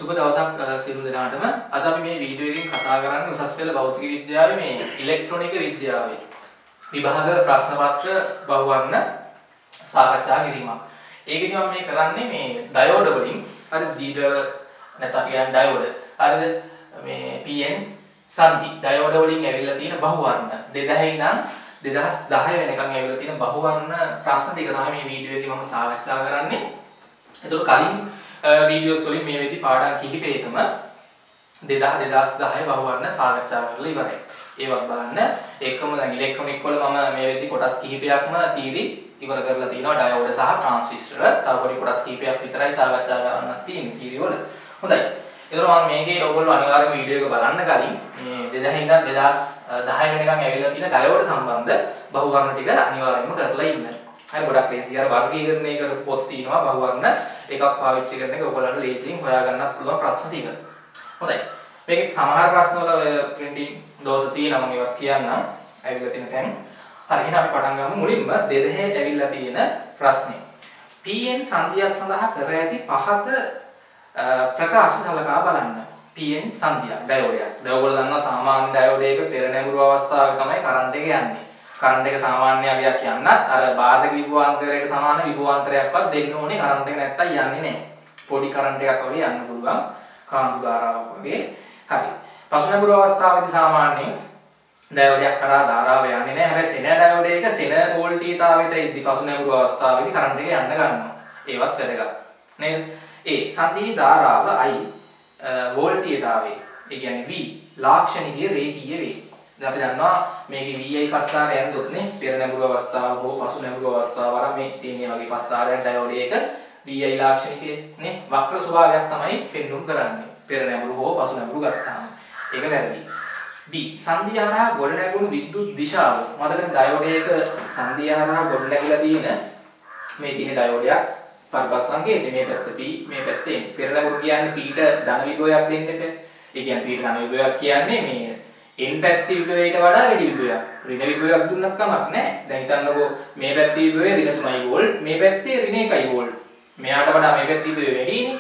සුබ දවසක් සියලු දෙනාටම. අද අපි මේ වීඩියෝ එකෙන් කතා කරන්නේ උසස් පෙළ භෞතික විද්‍යාවේ මේ ඉලෙක්ට්‍රොනික විද්‍යාවේ විභාග ප්‍රශ්න පත්‍ර බහුවර්ණ සාකච්ඡා කිරීමක්. ඒකෙදි මම මේ කරන්නේ මේ ඩයෝඩ වලින් හරි දීඩ නැත්නම් අපි කියන්නේ ඩයෝඩ. හරිද? මේ PN සංදි ඩයෝඩ වලින් ඇවිල්ලා තියෙන බහුවර්ණ 2000 ඉඳන් 2010 වෙනකන් ඇවිල්ලා තියෙන බහුවර්ණ ප්‍රශ්න ටික තමයි මේ වීඩියෝ එකේ මම සාකච්ඡා කරන්නේ. එතකොට කලින් වීඩියෝස් වලින් මේ වෙද්දි පාඩම් කිහිපයකම 2010 බහුවර්ණ සාකච්ඡා කරලා ඉවරයි. ඒවත් බලන්න. ඒකම දැන් ඉලෙක්ට්‍රොනික වල මම මේ වෙද්දි කොටස් කිහිපයක්ම තීරි ඉවර කරලා තිනවා. ඩයෝඩ සහ ට්‍රාන්සිස්ටර්. තව කොටස් කිහිපයක් විතරයි සාකච්ඡා කරන්න තියෙන්නේ තීරි වල. හොඳයි. ඒතර මම මේකේ ඔයගොල්ලෝ අනිවාර්යයෙන්ම වීඩියෝ එක බලන්න කලින් මේ 2000 ඉඳන් 2010 වෙනකන් ඇවිල්ලා තියෙන ඩයෝඩ සම්බන්ධ බහුවර්ණ ටික අනිවාර්යයෙන්ම කරලා ඉන්න. හරි ගොඩක් ලේසියි. අර වර්ගීකරණය කරපු පොත් තියෙනවා බහුවර්ණ එකක් පාවිච්චි කරන එක ඔයගොල්ලන්ට ලේසියෙන් හොයාගන්නත් පුළුවන් ප්‍රශ්න ටික. හොඳයි. මේකේ සමහර ප්‍රශ්න වල ඔය ප්‍රින්ටින් දෝෂ තියෙනවා මම ඒවත් කියන්නම්. ඇවිල්ලා තියෙන තැන්. හරි එහෙනම් අපි පටන් ගමු. මුලින්ම 2000 ඇවිල්ලා තියෙන ප්‍රශ්නේ. PN සංදියක් සඳහා කර ඇති පහත ප්‍රකාශ සලකා බලන්න. PN සංදියක් ඩයෝඩයක්. දැන් ඔයගොල්ලෝ දන්නවා සාමාන්‍ය ඩයෝඩයක පෙර නැඹුරු අවස්ථාවේ තමයි කරන්ට් එක යන්නේ. කරන්ට් එක සාමාන්‍ය අගයක් යන්නත් අර බාධක විභවාන්තරයට සමාන විභවාන්තරයක්වත් දෙන්න ඕනේ කරන්ට් එක නැත්තම් යන්නේ නැහැ. පොඩි කරන්ට් එකක් වගේ යන්න පුළුවන් කාන්දු ධාරාවක් වගේ. හරි. පසු නැඹුරු අවස්ථාවේදී සාමාන්‍යයෙන් ඩයෝඩයක් කරා ධාරාව යන්නේ නැහැ. හැබැයි සෙන ඩයෝඩයක සෙන වෝල්ටීයතාවයට ඉදි පසු නැඹුරු අවස්ථාවේදී කරන්ට් එක යන්න ගන්නවා. ඒවත් වැදගත්. නේද? ඒ සංදී ධාරාව I වෝල්ටීයතාවයේ ඒ කියන්නේ V ලාක්ෂණිකීය රේඛීය වේ. දැන් අපි දන්නවා මේකේ VI පස්තාරය යනකොට නේ පෙර නැඹුරු අවස්ථාව හෝ පසු නැඹුරු අවස්ථාව වර මේ තියෙන වගේ පස්තාරයන් ඩයෝඩයක VI ලාක්ෂණිකයේ නේ වක්‍ර ස්වභාවයක් තමයි පෙන්වුම් කරන්නේ. පෙර නැඹුරු හෝ පසු නැඹුරු ගත්තාම. ඒක වැරදි. B සංදිය හරහා ගොඩ නැගුණු විද්‍යුත් දිශාව. මතකද ඩයෝඩයක සංදිය හරහා ගොඩ නැගිලා තියෙන මේ තියෙන ඩයෝඩයක් පරිබස් සංකේතය මේ පැත්ත P මේ පැත්තේ පෙර නැඹුරු කියන්නේ P ට ධන විභවයක් දෙන්න එපා. ඒ කියන්නේ P ට ධන විභවයක් කියන්නේ මේ n පැත්තේ විභවයට වඩා වැඩි විභවයක්. ඍණ විභවයක් දුන්නත් කමක් නැහැ. දැන් හිතන්නකෝ මේ පැත්තේ විභවය ඍණ 3 වෝල්ට්, මේ පැත්තේ ඍණ 1 වෝල්ට්. මෙයාට වඩා මේ පැත්තේ විභවය වැඩිනේ.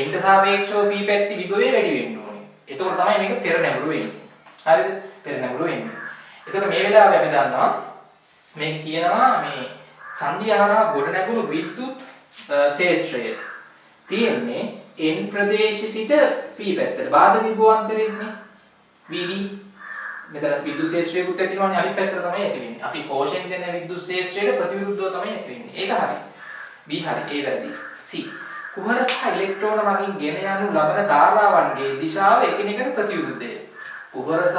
n ට සාපේක්ෂව p පැත්තේ විභවය වැඩි වෙන්න ඕනේ. එතකොට තමයි මේක පෙර නැඹුරු වෙන්නේ. හරිද? පෙර නැඹුරු වෙන්නේ. එතකොට මේ වෙලාවේ අපි දන්නවා මේක කියනවා මේ සංදිය හරහා ගොඩ නැගුණු විද්‍යුත් ක්ෂේත්‍රය තියෙන්නේ n ප්‍රදේශ සිට p පැත්තට. බාධක විභවාන්තරයේනේ VD මෙතන විද්‍යුත් ක්ෂේත්‍රයකුත් ඇතිවෙනවානේ අනිත් පැත්තට තමයි ඇති වෙන්නේ. අපි කෝෂෙන් දෙන විද්‍යුත් ක්ෂේත්‍රයට ප්‍රතිවිරුද්ධව තමයි ඇති වෙන්නේ. ඒක හරි. B හරි. A වැරදි. C කුහර සහ ඉලෙක්ට්‍රෝන මගින් ගෙන යනු ලබන ධාරාවන්ගේ දිශාව එකිනෙකට ප්‍රතිවිරුද්ධය. කුහර සහ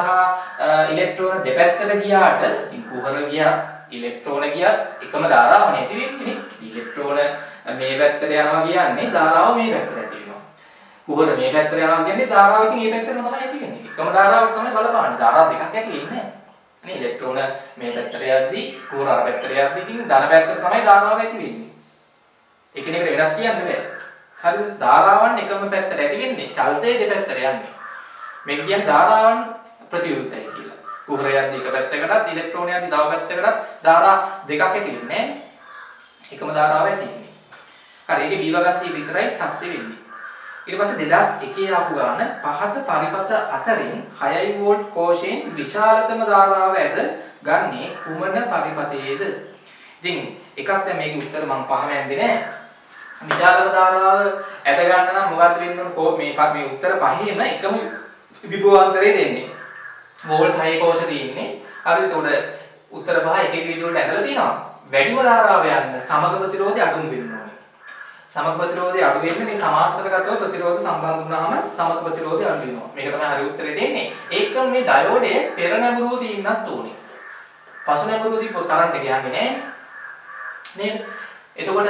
ඉලෙක්ට්‍රෝන දෙපැත්තට ගියාට ඉතින් කුහර ගියා ඉලෙක්ට්‍රෝන ගියා එකම ධාරාවනේ ඇති වෙන්නේ නේ. ඉලෙක්ට්‍රෝන මේ පැත්තට යනවා කියන්නේ ධාරාව මේ පැත්තට ඇති වෙනවා. කුහර මේ පැත්තට යනවා කියන්නේ ධාරාව ඉතින් මේ පැත්තටම තමයි ඇති වෙන්නේ. එකම ධාරාවක් තමයි බලපාන්නේ. ධාරා දෙකක් ඇති වෙන්නේ නැහැ. නේ ඉලෙක්ට්‍රෝන මේ පැත්තට යද්දී කුහර අර පැත්තට යද්දී ඉතින් ධන පැත්තට තමයි ධාරාව ඇති වෙන්නේ. එකිනෙකට වෙනස් කියන්න බෑ. හරිද? ධාරාවන් එකම පැත්තට ඇති වෙන්නේ. චලිතයේ දෙපැත්තට යන්නේ. මේ කියන්නේ ධාරාවන් ප්‍රතිවිරුද්ධයි කියලා. කුහර යද්දී එක පැත්තකටත් ඉලෙක්ට්‍රෝන යද්දී තව පැත්තකටත් ධාරා දෙකක් ඇති වෙන්නේ නැහැ. එකම ධාරාව ඇති වෙන්නේ. හරි. ඒකේ බීවගතිය විතරයි සත්‍ය වෙන්නේ. ඊට පස්සේ 2001 ආපු ගාන පහත පරිපත අතරින් 6 වෝල්ට් කෝෂයෙන් විශාලතම ධාරාව ඇද ගන්නේ කුමන පරිපතයේද? ඉතින් එකක් දැන් මේකේ උත්තර මම පහම යන්නේ නැහැ. විශාලතම ධාරාව ඇද ගන්න නම් මොකද්ද වෙන්න ඕන? මේ උත්තර පහේම එකම විභවාන්තරය දෙන්නේ. වෝල්ට් 6 කෝෂ තියෙන්නේ. හරිද? උඩ උත්තර පහ එක එක විදිහට ඇදලා තියෙනවා. වැඩිම ධාරාව යන්න සමග ප්‍රතිරෝධය අඩුම වෙන්න ඕනේ. සමග ප්‍රතිරෝධය අඩු වෙන්නේ මේ සමාන්තරගතව ප්‍රතිරෝධ සම්බන්ධ වුණාම සමග ප්‍රතිරෝධය අඩු වෙනවා. මේක තමයි හරි උත්තරේ දෙන්නේ. ඒකම මේ ඩයෝඩයේ පෙර නැඹුරුව තියෙන්නත් ඕනේ. පසු නැඹුරුව තිබ්බොත් කරන්ට් එක යන්නේ නැහැ. නේද? එතකොට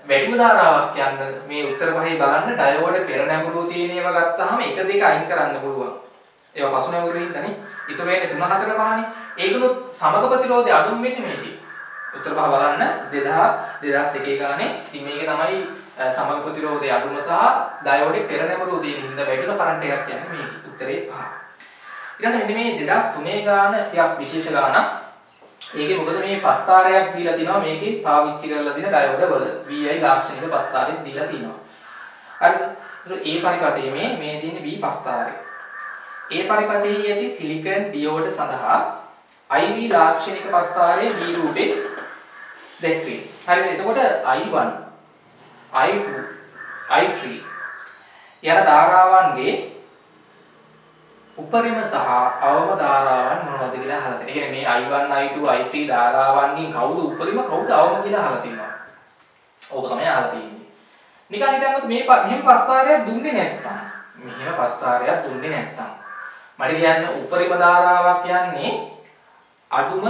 වැඩිම ධාරාවක් යන්න මේ උත්තර පහේ බලන්න ඩයෝඩ පෙර නැඹුරුව තියෙන ඒවා ගත්තාම එක දෙක අයින් කරන්න පුළුවන්. ඒවා පසු නැඹුරුව හින්දානේ. ඊටු වෙන්නේ 3 4 5නේ. ඒකනොත් සමග ප්‍රතිරෝධය අඩු වෙන්නේ මේකේ. උත්තර පහ බලන්න 2001 ගානේ ඉතින් මේක තමයි සමග ප්‍රතිරෝධයේ අඩුම සහ ඩයෝඩේ පෙර නැඹුරුව තියෙන හින්දා වැඩිම කරන්ට් එකක් යන්නේ මේක. උත්තරේ පහ. ඊට පස්සේ මෙන්න මේ 2003 ගාන ටිකක් විශේෂ ගානක්. ඒකේ මොකද මේ පස්තාරයක් දීලා තිනවා මේකේ පාවිච්චි කරලා තියෙන ඩයෝඩ වල VI ලාක්ෂණික පස්තාරයක් දීලා තිනවා. හරිද? ඒ පරිපථයේ මේ තියෙන V පස්තාරය. ඒ පරිපථයේ ඇති සිලිකන් ඩියෝඩ් සඳහා IV ලාක්ෂණික පස්තාරයේ V රූපේ දැක්වේ. හරිද? එතකොට I1, I2, I3 යන ධාරාවන්ගේ උපරිම සහ අවම ධාරාවන් මොනවද කියලා අහලා තියෙනවා. ඒ කියන්නේ මේ I1, I2, I3 ධාරාවන්ගෙන් කවුද උපරිම කවුද අවම කියලා අහලා තියෙනවා. ඕක තමයි අහලා තියෙන්නේ. නිකන් හිතන්නකො මේ මෙහෙම පස්තාරයක් දුන්නේ නැත්තම්. මෙහෙම පස්තාරයක් දුන්නේ නැත්තම්. මට කියන්න උපරිම ධාරාවක් යන්නේ අඩුම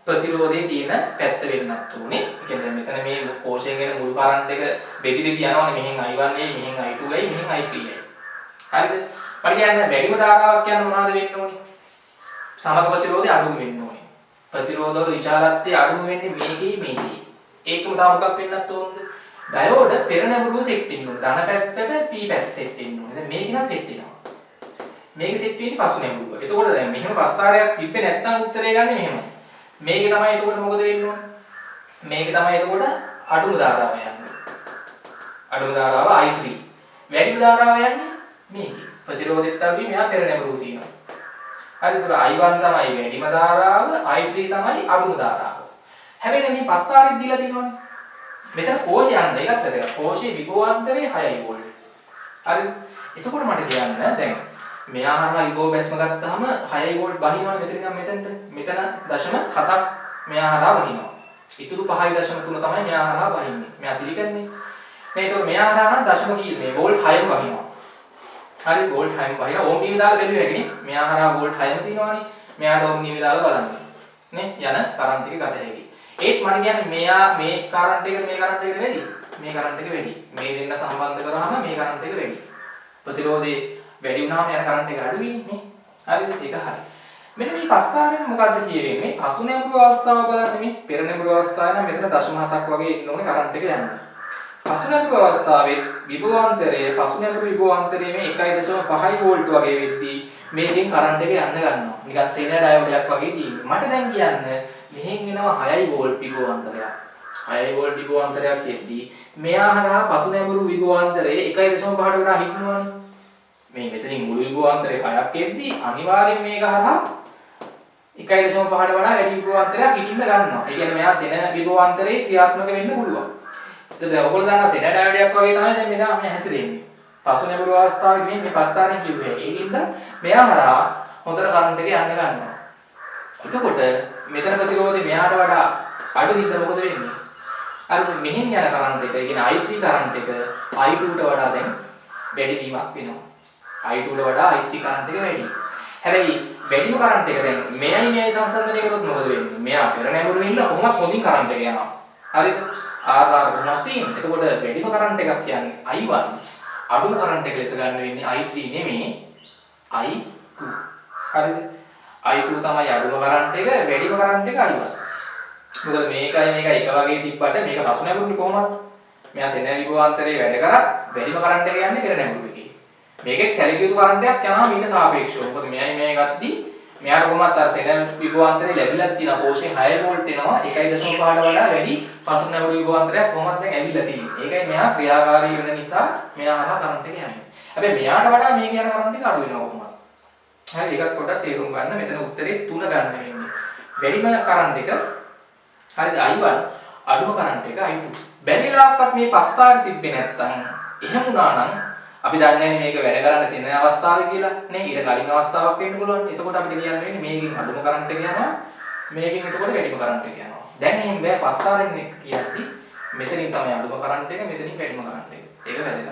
ප්‍රතිරෝධයේ තියෙන පැත්ත වෙන්නත් උනේ. ඒ කියන්නේ මෙතන මේ කෝෂයෙන් එන මුල් කරන්ට් එක බෙදි යනවානේ. මෙහෙන් I1 යි, මෙහෙන් I2 යි, මෙහෙන් I3 යි. හරිද? මට කියන්න වැඩිම ධාරාවක් යන මොනවද වෙන්න ඕනේ? සමග ප්‍රතිරෝධය අඩුම වෙන්න ඕනේ. ප්‍රතිරෝධවල විචාරත්වය අඩුම වෙන්නේ මේකේ. ඒකම තව මොකක් වෙන්නත් ඕනද? ඩයෝඩ් පෙරනැඹුරුව සෙට් වෙන්න ඕනේ. ධන පැත්තට P පැත්ත සෙට් වෙන්න ඕනේ. දැන් මේක නම් සෙට් වෙනවා. මේක සෙට් වෙන්නේ පසු නැඹුරුව. එතකොට දැන් මෙහෙම පස්තාරයක් තිබ්බේ නැත්නම් උත්තරේ ගන්න මෙහෙමයි. මේකේ තමයි එතකොට මොකද වෙන්න ඕනේ? මේකේ තමයි එතකොට අඩුම ධාරාව යන්නේ. අඩුම ධාරාව I3. වැඩිම ධාරාව යන්නේ මේකේ. ප්‍රතිරෝධෙත් අඩුයි මෙහා පෙරනැඹුරුව තියෙනවා. හරි ඒතර I1 තමයි වැඩිම ධාරාව, I3 තමයි අඩුම ධාරාව. හැබැයි මේ පස්තාරෙත් දීලා තියෙනවනේ. මෙතන කෝෂය යන්න එකක් සැරයක්. කෝෂයේ විභවාන්තරේ 6 වෝල්ට්. හරි. එතකොට මට කියන්න දැන් මෙයා හරහා විභව බැස්ම ගත්තාම 6 වෝල්ට් බහිනවනේ මෙතන ඉඳන් මෙතනට. මෙතන 0.7ක් මෙයා හරහා බහිනවා. ඉතුරු 5.3 තමයි මෙයා හරහා බහින්නේ. මෙයා සිලිකන්නේ. මේ ඒතකොට මෙයා හරහා නම් දශම කීය මේ වෝල්ට් 6ම බහිනවා. හරි වෝල්ට් 6ම බහිනවා. ඕම් නිවි දාලා බැලුවේ හැකිනේ. මෙයා හරහා වෝල්ට් 6ම තියෙනවනේ. මෙයාට ඕම් නිවි දාලා බලන්න. නේ යන කරන්ට් එක ගත හැකියි. ඒත් මට කියන්නේ මෙයා මේ කරන්ට් එක මේ කරන්ට් එක වැඩි. මේ කරන්ට් එක වැඩි. මේ දෙන්න සම්බන්ධ කරාම මේ කරන්ට් එක වැඩි. ප්‍රතිරෝධේ වැඩි වුණාම යන කරන්ට් එක අඩු වෙන්නේ නේ. හරිද? ඒක හරි. මෙන්න මේ පස්තාවෙන් මොකද්ද කියන්නේ? පසු නැඹුරු අවස්ථාව බලන්න මේ පෙර නැඹුරු අවස්ථාව නම් මෙතන 0.7ක් වගේ ඉන්න ඕනේ කරන්ට් එක යන්න. පසු නැඹුරු අවස්ථාවේ විභවාන්තරයේ පසු නැඹුරු විභවාන්තරයේ මේ 1.5 වෝල්ට් වගේ වෙද්දී මේකෙන් කරන්ට් එක යන්න ගන්නවා. නිකන් සෙන ඩයෝඩයක් වගේ තියෙන්නේ. මට දැන් කියන්න මෙහෙන් එනවා 6 වෝල්ට් විභවාන්තරයක්. 6 වෝල්ට් විභවාන්තරයක් එද්දී මෙයා හරහා පසු නැඹුරු විභවාන්තරයේ 1.5ට වඩා හිටිනවනේ. මේ මෙතනින් මුළු විභවාන්තරේ 6ක් එද්දී අනිවාර්යෙන් මේක හරහා 1.5ට වඩා වැඩි විභවාන්තරයක් හිටින්න ගන්නවා. ඒ කියන්නේ මෙයා සෙන විභවාන්තරේ ක්‍රියාත්මක වෙන්න පුළුවන්. එතකොට ඔයගොල්ලෝ දන්නා සෙන ඩයෝඩයක් වගේ තමයි දැන් මෙතන මේ හැසිරෙන්නේ. පසු නැඹුරු අවස්ථාවේ මේ පස්තාරෙන් කිව්වේ. ඒකින්ද මෙයා හරහා හොඳට කරන්ට් එක යන්න ගන්නවා. එතකොට මෙතන ප්‍රතිරෝධය මෙයාට වඩා අඩු හින්දා මොකද වෙන්නේ? අර මෙහෙන් යන කරන්ට් එක, ඒ කියන්නේ I3 කරන්ට් එක I2ට වඩා දැන් වැඩි වීමක් වෙනවා. I2ට වඩා I3 කරන්ට් එක වැඩි. හැබැයි වැඩිම කරන්ට් එක දැන් මෙයයි සංසන්දනය කරොත් මොකද වෙන්නේ? මෙයා පෙර නැඹුරු හින්දා කොහොමත් හොඳින් කරන්ට් එක යනවා. හරිද? R ගුණක් තියෙන. එතකොට වැඩිම කරන්ට් එකක් කියන්නේ I1. අඩුම කරන්ට් එක ලෙස ගන්න වෙන්නේ I3 නෙමෙයි I2. හරිද? I2 තමයි අඩුම කරන්ට් එක, වැඩිම කරන්ට් එක I1. මොකද මේකයි එක වගේ තිබ්බට මේක පසු නැඹුරුනේ කොහොමද? මෙයා සෙන විභවාන්තරේ වැඩ කරත් වැඩිම කරන්ට් එක යන්නේ පෙර නැඹුරු එකේ. මේකෙත් සැලකිය යුතු කරන්ට් එකක් යනවා ඊට සාපේක්ෂව. මොකද මෙයයි මේ ගත්තී මෙයාට කොහොමත් අර සෙන විභවාන්තරේ ලැබිලා තියෙන කෝෂයෙන් 6 වෝල්ට් එනවා 1.5ට වඩා වැඩි පසු නැඹුරු විභවාන්තරයක් කොහොමත් දැන් ඇවිල්ලා තියෙන්නේ. ඒකයි මෙයා ක්‍රියාකාරී වෙන නිසා මෙයා හරහා කරන්ට් එක යන්නේ. හැබැයි මෙයාට වඩා මේක යන කරන්ට් එක අඩු වෙනවා කොහොමද? හරි ඒකත් පොඩ්ඩක් තේරුම් ගන්න. මෙතන උත්තරේ 3 ගන්න වෙන්නේ. වැඩිම කරන්ට් එක හරිද I1 අඩුම කරන්ට් එක I2. බැරිලාක්වත් මේ පස්තාර තිබ්බේ නැත්තම් එහෙම වුණා නම් අපි දන්නේ නැහැ මේක වැඩ කරන්න සෙන අවස්ථාවේ කියලා නේ. ඊට කලින් අවස්ථාවක් වෙන්න පුළුවන්. එතකොට අපිට කියන්න වෙන්නේ මේකෙන් අඩුම කරන්ට් එක යනවා. මේකෙන් එතකොට වැඩිම කරන්ට් එක යනවා. දැන් එහෙම බෑ පස්තාරෙන් එක කියද්දි මෙතනින් තමයි අඩුම කරන්ට් එක මෙතනින් වැඩිම කරන්ට් එක. ඒක වැදගත්.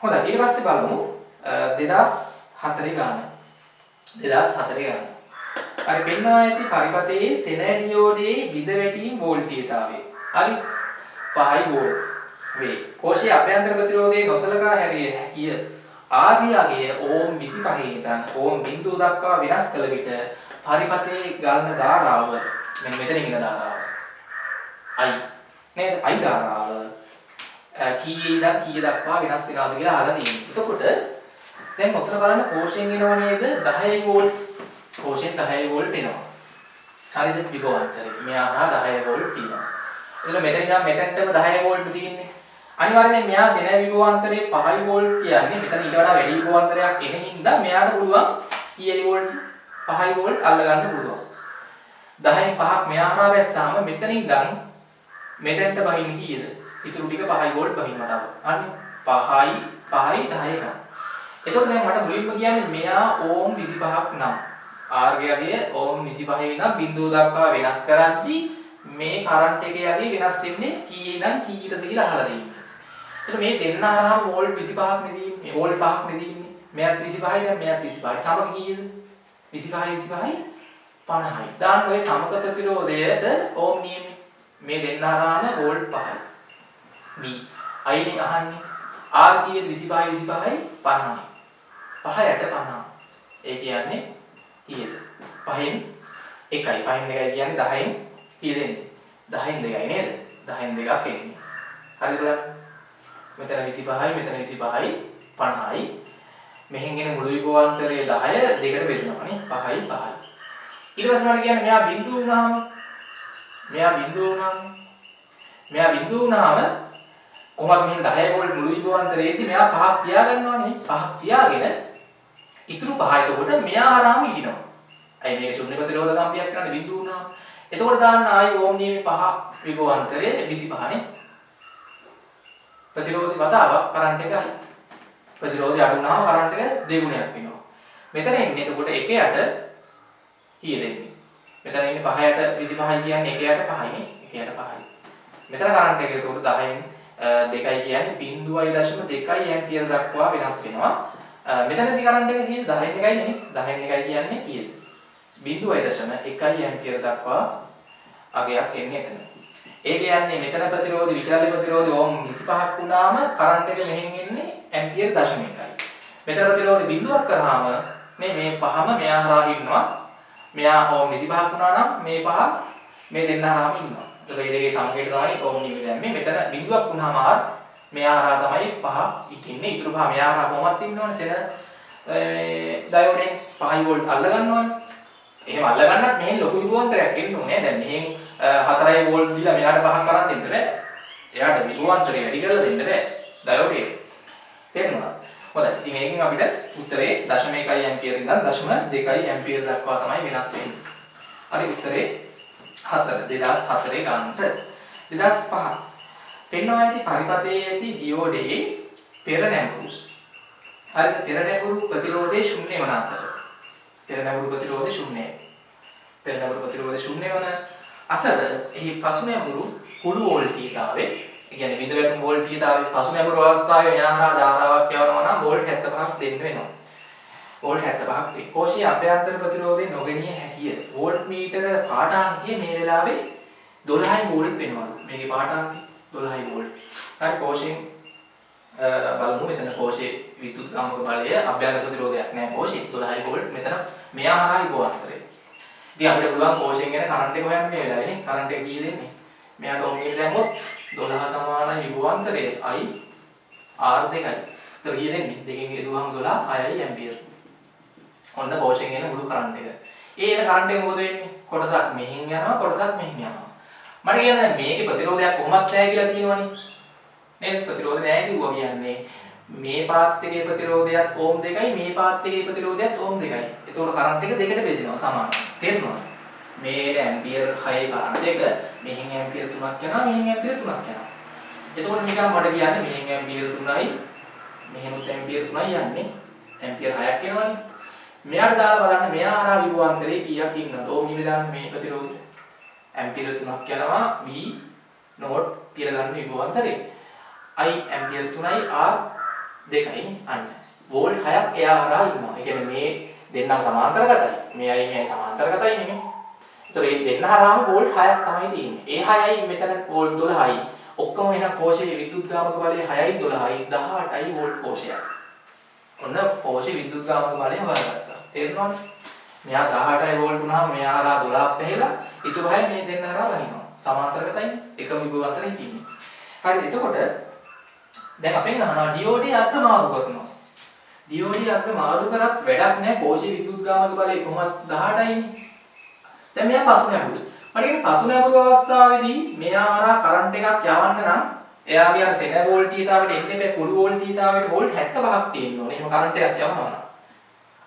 හොඳයි ඊට පස්සේ බලමු 2004 ගාන. 2004 ගාන. හරි පෙන්වා ඇති පරිපථයේ සෙන ඩියෝඩේ විද වැටීම් වෝල්ටීයතාවය. හරි 5 වෝල්ට් වේ. කෝෂයේ අභ්‍යන්තර ප්‍රතිරෝධයේ නොසලකා හැරිය හැකිය. ආදියාගේ ඕම් 25 ඉඳන් ඕම් බිඳුව දක්වා වෙනස් කළ විට පරිපථයේ ගලන ධාරාව මෙන්න මෙතනින් ඉන්න ධාරාව I නේද? I ධාරාව කීයේ ඉඳන් කීය දක්වා වෙනස් වෙනවද කියලා අහලා තියෙනවා. එතකොට දැන් ඔතන බලන්න කෝෂයෙන් එනව නේද 10 වෝල්ට්. කෝෂයෙන් 10 වෝල්ට් එනවා. හරිද? විභවාන්තරේ. මෙයා 10 වෝල්ට් තියෙනවා. එතන මෙතන ඉඳන් මෙතනටම 10 වෝල්ට් තියෙන්නේ. අනිවාර්යයෙන් මෙයා සෙන විභවාන්තරයේ 5 වෝල්ට් කියන්නේ මෙතන ඊට වඩා වැඩි විභවාන්තරයක් එන හින්දා මෙයාට පුළුවන් ඊයි වෝල්ට් 5 වෝල්ට් අල්ල ගන්න පුළුවන්. 10න් 5ක් මෙයා හරහා වැස්සාම මෙතන ඉඳන් මෙතෙන්ට බහින්න කීයද? ඉතුරු ටික 5 වෝල්ට් බහින්න තව. අන්න 5යි 10 ගන්න. එතකොට දැන් මට මුලින්ම කියන්නේ මෙයා ඕම් 25ක් නම් R ගියගේ ඕම් 25 නම් බිඳුව දක්වා වෙනස් කරද්දී මේ කරන්ට් එකේ යගේ වෙනස් වෙන්නේ කීයේ නම් කීයටද කියලා අහලා දෙන්න. එතකොට මේ දෙන්න හරහා වෝල්ට් 25ක් නෙදී ඉන්නේ. වෝල්ට් 5ක් නෙදී ඉන්නේ. මෙයාත් 25යි දැන් මෙයාත් 25යි. සමග කීයද? 25යි 50යි. දාන්න ඔය සමග ප්‍රතිරෝධයද ඕම් නියමයි. මේ දෙන්න හරහාම වෝල්ට් 5යි. B අයිනේ අහන්නේ. R කීයද 25යි 50යි. 5යට 50. ඒ කියන්නේ කීයද? 5න් 1යි. 5න් 2යි කියන්නේ 10න් කීයද එන්නේ? 10න් 2යි නේද? 10න් 2ක් එන්නේ. හරිද බලන්න. මෙතන 25යි මෙතන 25යි 50යි. මෙහෙන් එන මුළු විභවාන්තරයේ 10 දෙකට බෙදනවා නේ. 5යි 5යි. ඊට පස්සේ මම කියන්නේ මෙයා බිඳුව වුණාම කොහොමද මෙහෙන් 10 වෝල්ට් මුළු විභවාන්තරයේදී මෙයා 5ක් තියා ගන්නවානේ. 5ක් තියාගෙන ඉතුරු 5 එතකොට මෙයා හරහාම ඉදිනවා. අයි මේක ශුන්‍ය ප්‍රතිරෝධ කම්පියක් කරන්නේ බිඳුව වුණාම. එතකොට දාන්න ආයි ඕම් නියමේ 5 විභවාන්තරයේ 25 නේ. ප්‍රතිරෝධي වතාවක් කරන්ට් එකයි. ප්‍රතිරෝධය අඩු වුණාම කරන්ට් එක දෙගුණයක් වෙනවා. මෙතන එන්නේ එතකොට 1යට කීයද එන්නේ? මෙතන ඉන්නේ 5යට 25යි කියන්නේ 1යට 5යි නේ. 1යට 5යි. මෙතන කරන්ට් එක එතකොට 10න් 2යි කියන්නේ 0.2 ඇම්පියර් දක්වා වෙනස් වෙනවා. මෙතනදී කරන්ට් එක කීයද? 10න් 1යි නේ. 10න් 1යි කියන්නේ කීයද? 0.1 ඇම්පියර් දක්වා අගයක් එන්නේ එතන. ඒ කියන්නේ මෙතන ප්‍රතිරෝධ විචාරි ප්‍රතිරෝධ ඕම් 25ක් වුණාම කරන්ට් එක මෙහෙන් එන්නේ ඇම්පියර් 0.1යි. මෙතන ප්‍රතිරෝධ බිඳුවක් කරාම මේ පහම මෙයා හරහා ඉන්නවා. මෙයා ඕම් 25ක් වුණා නම් මේ පහ මේ දෙන්න හරහාම ඉන්නවා. ඒක මේ දෙකේ සමගයට තමයි ඕම් නියම දැම්මේ. මෙතන බිඳුවක් වුණාම මෙයා හරහා තමයි පහ ඉතින්නේ. ඊටු පහ මෙයා හරහා කොහොමද ඉන්නවනේ සෙන ඩයෝඩෙන් 5 වෝල්ට් අල්ල ගන්නවනේ. එහෙම අල්ල ගන්නත් මෙහෙන් ලොකු විභවාන්තරයක් එන්න ඕනේ. දැන් මෙහෙන් 4 වෝල්ට් දීලා මෙයාට 5ක් කරන් දෙන්න බෑ. එයාට විභවාන්තරය වැඩි කරලා දෙන්න බෑ. ඩයෝඩ් එක. තේරුණාද? හොඳයි. ඉතින් මේකෙන් අපිට උත්තරේ 0.1 ඇම්පියර් ඉඳන් 0.2 ඇම්පියර් දක්වා තමයි වෙනස් වෙන්නේ. හරි උත්තරේ 4 2004 ගන්නට 2005 පෙන්වා ඇති පරිපතයේ ඇති දියෝඩේ පෙර නැඹුරු. හරිද? පෙර නැඹුරු ප්‍රතිරෝධයේ ශුන්‍ය වන අතර. පෙර නැඹුරු ප්‍රතිරෝධය ශුන්‍යයි. පෙර නැඹුරු ප්‍රතිරෝධය ශුන්‍ය වන අතර එහි පසු නැඹුරු කුඩු වෝල්ටීයතාවේ ඒ කියන්නේ බිඳ වැටුම් වෝල්ටීයතාවේ පසු නැඹුරු අවස්ථාවේ මෙහා ධාරාවක් යවනවා නම් වෝල්ට් 75ක් දෙන්න වෙනවා. වෝල්ට් 75ක් වේ. කෝෂීය අභ්‍යන්තර ප්‍රතිරෝධය නොගෙනිය හැකිය. වෝල්ට් මීටර පාඨාංකය මේ වෙලාවේ 12යි වෝල්ට් වෙනවා. මේකේ පාඨාංකය 12යි වෝල්ට්. හරි කෝෂයෙන් බලමු මෙතන කෝෂයේ විද්‍යුත් කාමක බලය අභ්‍යන්තර ප්‍රතිරෝධයක් නැහැ කෝෂයේ 12යි වෝල්ට් මෙතන මෙයා හරහා විභවාන්තරය. ඉතින් අපිට පුළුවන් කෝෂයෙන් එන කරන්ට් එක හොයන්න මේ වෙලාවේ නේ. කරන්ට් එක කීයද එන්නේ? මෙයාට ඕම් එක දැම්මොත් 12 සමාන විභවාන්තරය I R2යි. ඒතර කීයද එන්නේ? දෙකෙන් යදුවාම 12 6යි ඇම්පියර්. ඔන්න කෝෂයෙන් එන මුළු කරන්ට් එක. ඒ එන කරන්ට් එක මොකද වෙන්නේ? කොටසක් මෙහින් යනවා කොටසක් මෙහින් යනවා. මට කියන්නේ මේකේ ප්‍රතිරෝධයක් කොහොමද නැහැ කියලා තියෙනවනේ. නේද? ප්‍රතිරෝධ නැහැ කිව්වා කියන්නේ මේ පාත් එකේ ප්‍රතිරෝධයත් ඕම් 2යි මේ පාත් එකේ ප්‍රතිරෝධයත් ඕම් 2යි. ඒතකොට කරන්ට් එක දෙකට බෙදෙනවා සමානව. තේරුණාද? මේ ඇම්පියර් 6 කරන්ට් එක මෙහෙන් ඇම්පියර් 3ක් යනවා මෙහෙන් ඇම්පියර් 3ක් යනවා. එතකොට නිකන් මට කියන්නේ මෙහෙන් ඇම්පියර් 3යි මෙහෙනුත් ඇම්පියර් 3යි යන්නේ. ඇම්පියර් 6ක් එනවනේ. මෙයාට දාලා බලන්න මෙයා හරහා විභවාන්තරේ කීයක් ඉන්නවද? ඕම් නිමේ දාන්න මේ ප්‍රතිරෝධය. ඇම්පියර් 3ක් යනවා V නෝට් කියලා ගන්න විභවාන්තරේ. I ඇම්පියර් 3යි R 2යි අන්න. වෝල්ට් 6ක් එයා හරහා ඉන්නවා. ඒ කියන්නේ මේ දෙන්නම සමාන්තරගතයි. මේයි මේයි සමාන්තරගතයි නෙමෙයි. ඒතකොට මේ දෙන්න හරහාම වෝල්ට් 6ක් තමයි තියෙන්නේ. ඒ 6යි මෙතන වෝල්ට් 12යි. ඔක්කොම එන කෝෂයේ විද්‍යුත් ගාමක බලය 6යි 12යි 18යි වෝල්ට් කෝෂයක්. ඔන්න කෝෂයේ විද්‍යුත් ගාමක බලය හොයාගත්තා. තේරුණාද? මෙයා 18යි වෝල්ට් වුණාම මෙයා හරහා 12ක් පැහැලා ඉතුරු 6 මේ දෙන්න හරහා ගනිනවා. සමාන්තරගතයි එකම විභවාන්තරේ තියෙන්නේ. හරි එතකොට දැන් අපෙන් අහනවා දියෝඩේ අග්‍ර මාරු කරනවා. දියෝඩේ අග්‍ර මාරු කරත් වැඩක් නැහැ. කෝෂයේ විද්‍යුත් ගාමක බලය කොහොමද 18යිනේ. දැන් මෙයා පසු නැඹුරු. මට කියන්නේ පසු නැඹුරු අවස්ථාවේදී මෙයා හරහා කරන්ට් එකක් යවන්න නම් එයාගේ අර සෙන වෝල්ටීයතාවට එන්නේ මේ කුළු වෝල්ටීයතාවට වෝල්ට් 75ක් තියෙන්න ඕනේ. එහෙම කරන්ට් එකක් යවනවා නම්.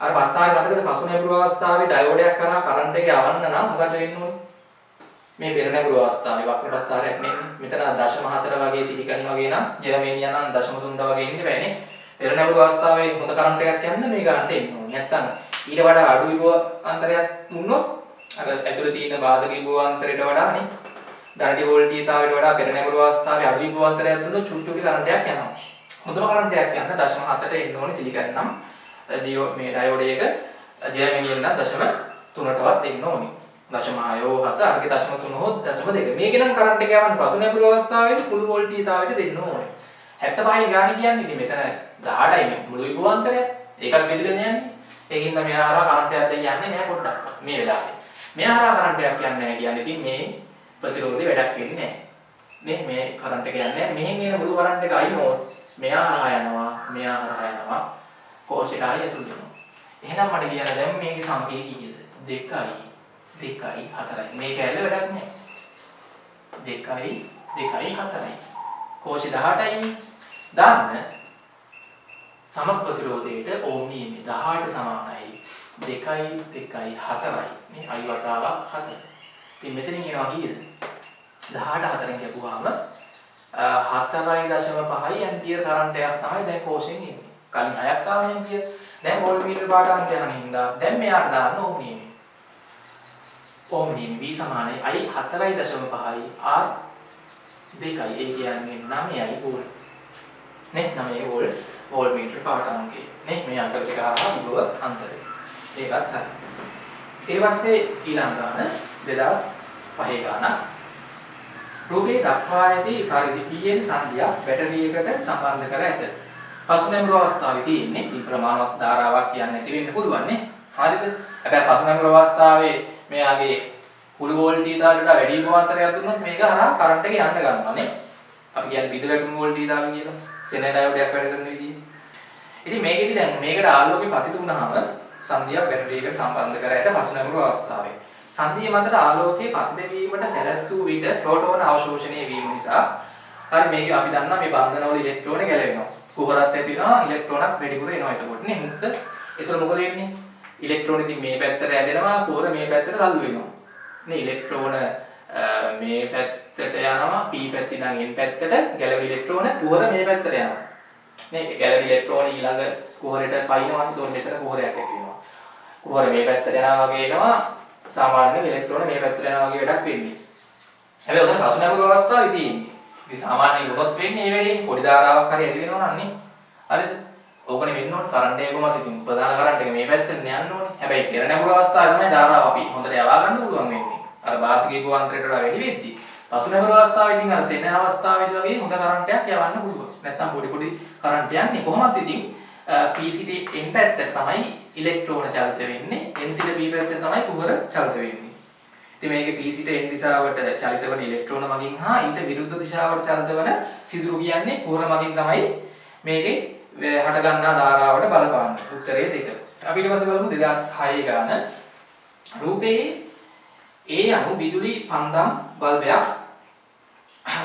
අර පස්තාවේ මතකද පසු නැඹුරු අවස්ථාවේ ඩයෝඩයක් කරා කරන්ට් එක යවන්න නම් මොකද වෙන්න ඕනේ? මේ පෙර නැඹුරු අවස්ථාවේ වක්‍ර ප්‍රස්ථාරයක් නෙන්නේ. මෙතන 0.4 වගේ සිලිකන් වගේ නම් ජර්මේනියා නම් 0.3 වගේ ඉන්න බෑනේ. පෙර නැඹුරු අවස්ථාවේ හොඳ කරන්ට් එකක් යන්න මේ ගන්නට එන්න ඕනේ. නැත්තම් ඊට වඩා අඩු විභව අන්තරයක් දුන්නොත් අර ඇතුලේ තියෙන බාධක විභව අන්තරයට වඩානේ ධනටි වෝල්ටීයතාවයට වඩා පෙර නැඹුරු අවස්ථාවේ අඩු විභව අන්තරයක් දුන්නොත් චුට්ටුටි කරන්ට් එකක් යනවා. හොඳම කරන්ට් එකක් යන්න 0.7ට එන්න ඕනේ සිලිකන් නම් මේ ඩයෝඩ් එක ජර්මේනියම් නම් 0.3ටවත් එන්න ඕනේ. 0.7 අරගේ 0.3 හොත් 0.2. මේකේ නම් කරන්ට් එක යවන්න පසු නැඹුරු අවස්ථාවේ කුළු වෝල්ටීයතාවයට දෙන්න ඕනේ. 75 ගාණි කියන්නේ ඉතින් මෙතන 18යි මේ මුළු විභවාන්තරය. ඒකත් බෙදලා යන්නේ. ඒකින්ද මෙහා හරහා කරන්ට් එකක් දැන් යන්නේ නැහැ පොඩ්ඩක්. මේ වෙලාවේ. මෙහා හරහා කරන්ට් එකක් යන්නේ නැහැ කියන්නේ ඉතින් මේ ප්‍රතිරෝධය වැඩක් වෙන්නේ නැහැ. මේ කරන්ට් එක යන්නේ නැහැ. මෙහෙන් එන මුළු කරන්ට් එක අයින් ඕන. මෙහා හරහා යනවා. මෙහා හරහා යනවා. කෝෂයට ආයෙ ඇතුල් වෙනවා. එහෙනම් මට කියන්න දැන් මේකේ සංකේය කීයද? 2යි 4යි. මේක ඇල්ල වැඩක් නැහැ. 2යි 4යි. කෝෂි 18යි. දාන්න සමක් ප්‍රතිරෝධයට ඕම් නියමයි 18 සමානයි 2යි 4යි. මේ අයි වතාවක් 4. ඉතින් මෙතනින් එනවා කීයද? 18 4න් කියපුවාම 4.5 ඇම්පියර් කරන්ට් එකක් තමයි දැන් කෝෂයෙන් එන්නේ. කලින් 6ක් ආවනේ ඇම්පියර්. දැන් වෝල්ට්මීටර් පාට අන්තය අනින්දා දැන් මෙයාට දාන්න ඕම් නියමයි. ඕම් නියමයි V සමානයි I 4.5යි R 2යි. ඒ කියන්නේ 9යි වෝල්ට්. නේ 9 වෝල්ට් වෝල්ට්මීටර් පාට අංකය. නේ මේ අන්තර දෙක හරහා විභව අන්තරය. ඒකත් හරි. ඊට පස්සේ ඊළඟ ගාන 2005 ගාන. රූපේ දක්වා ඇති පරිදි PN සංඛ්‍යා බැටරියකට සම්බන්ධ කර ඇත. පසු නැඹුරු අවස්ථාවේ තියෙන්නේ ඉතින් ප්‍රමාණවත් ධාරාවක් කියන්නේ නැති වෙන්න පුළුවන් නේ. හරිද? හැබැයි පසු නැඹුරු අවස්ථාවේ මෙයාගේ කුළු වෝල්ටීයතාවයට වැඩි විභවාන්තරයක් දුන්නොත් මේක හරහා කරන්ට් එක යන්න ගන්නවා නේ. අපි කියන්නේ විද වැටුම් වෝල්ටීයතාවය කියලා. සෙන ඩයෝඩයක් වැඩ කරන විදිහ. ඉතින් මේකෙදි දැන් මේකට ආලෝකේ පතිත වුණාම සංදියක් බැටරියකට සම්බන්ධ කර ඇත පසු නැඹුරු අවස්ථාවේ. සංදිය මතට ආලෝකයේ පතිත වීමට සැලැස්සූ විට ප්‍රෝටෝන අවශෝෂණය වීම නිසා හරි මේක අපි දන්නා මේ බන්ධනවල ඉලෙක්ට්‍රෝන ගැලවෙනවා. කුහරත් ඇති වෙනවා ඉලෙක්ට්‍රෝනත් වැඩිපුර එනවා එතකොට නේ මුක්ත. ඒතර මොකද වෙන්නේ? ඉලෙක්ට්‍රෝන ඉතින් මේ පැත්තට ඇදෙනවා කුහර මේ පැත්තට තල්ලු වෙනවා. නේ ඉලෙක්ට්‍රෝන මේ පැත්තට යනවා p පැත්තේ නම් n පැත්තට ගැලවෙන ඉලෙක්ට්‍රෝන කුහර මේ පැත්තට යනවා. නේ ගැලවෙන ඉලෙක්ට්‍රෝන ඊළඟ කුහරයට පයින්නවා. ඒතකොට මෙතන කුහරයක් ඇති වෙනවා. කුහර මේ පැත්තට යනවා වගේ එනවා. සාමාන්‍ය ඉලෙක්ට්‍රෝන මේ පැත්තට යනවා වගේ වැඩක් වෙන්නේ. හැබැයි උදේ පසු නැඹුරු අවස්ථාවේ තියෙන්නේ. ඉතින් සාමාන්‍ය වුණොත් වෙන්නේ මේ වෙලෙන් පොඩි ධාරාවක් හරි ඇති වෙනවා නන්නේ. හරිද? ඕකනේ වෙන්න ඕනේ කරන්ට් එකකමත් ඉතින් ප්‍රධාන කරන්ට් එක මේ පැත්තට යන්න ඕනේ. හැබැයි පෙර නැඹුරු අවස්ථාවේ තමයි ධාරාව අපි හොඳට යවා ගන්න පුළුවන් වෙන්නේ. අර බාධකීය ගෝවාන්තරයට වඩා වැඩි වෙද්දි. පසු නැඹුරු අවස්ථාවේ ඉතින් අර සෙන අවස්ථාවේදී වගේ හොඳ කරන්ට් එකක් යවන්න පුළුවන්. නැත්තම් පොඩි පොඩි කරන්ට් යන්නේ කොහොමද ඉතින් PCT n පැත්තට තමයි ඉලෙක්ට්‍රෝන චලිත වෙන්නේ. n සිට p පැත්තට තමයි කුහර චලිත වෙන්නේ. ඉතින් මේකේ PCT n දිශාවට චලිත වන ඉලෙක්ට්‍රෝන මගින් හා ඊට විරුද්ධ දිශාවට චලිත වන සිදුරු කියන්නේ කුහර මගින් තමයි මේකේ හට ගන්නා ධාරාවට බලපාන්නේ. උත්තරය 2. අපි ඊට පස්සේ බලමු 2006 ගාන. රූපයේ A අණු විදුලි පන්දම් බල්බයක්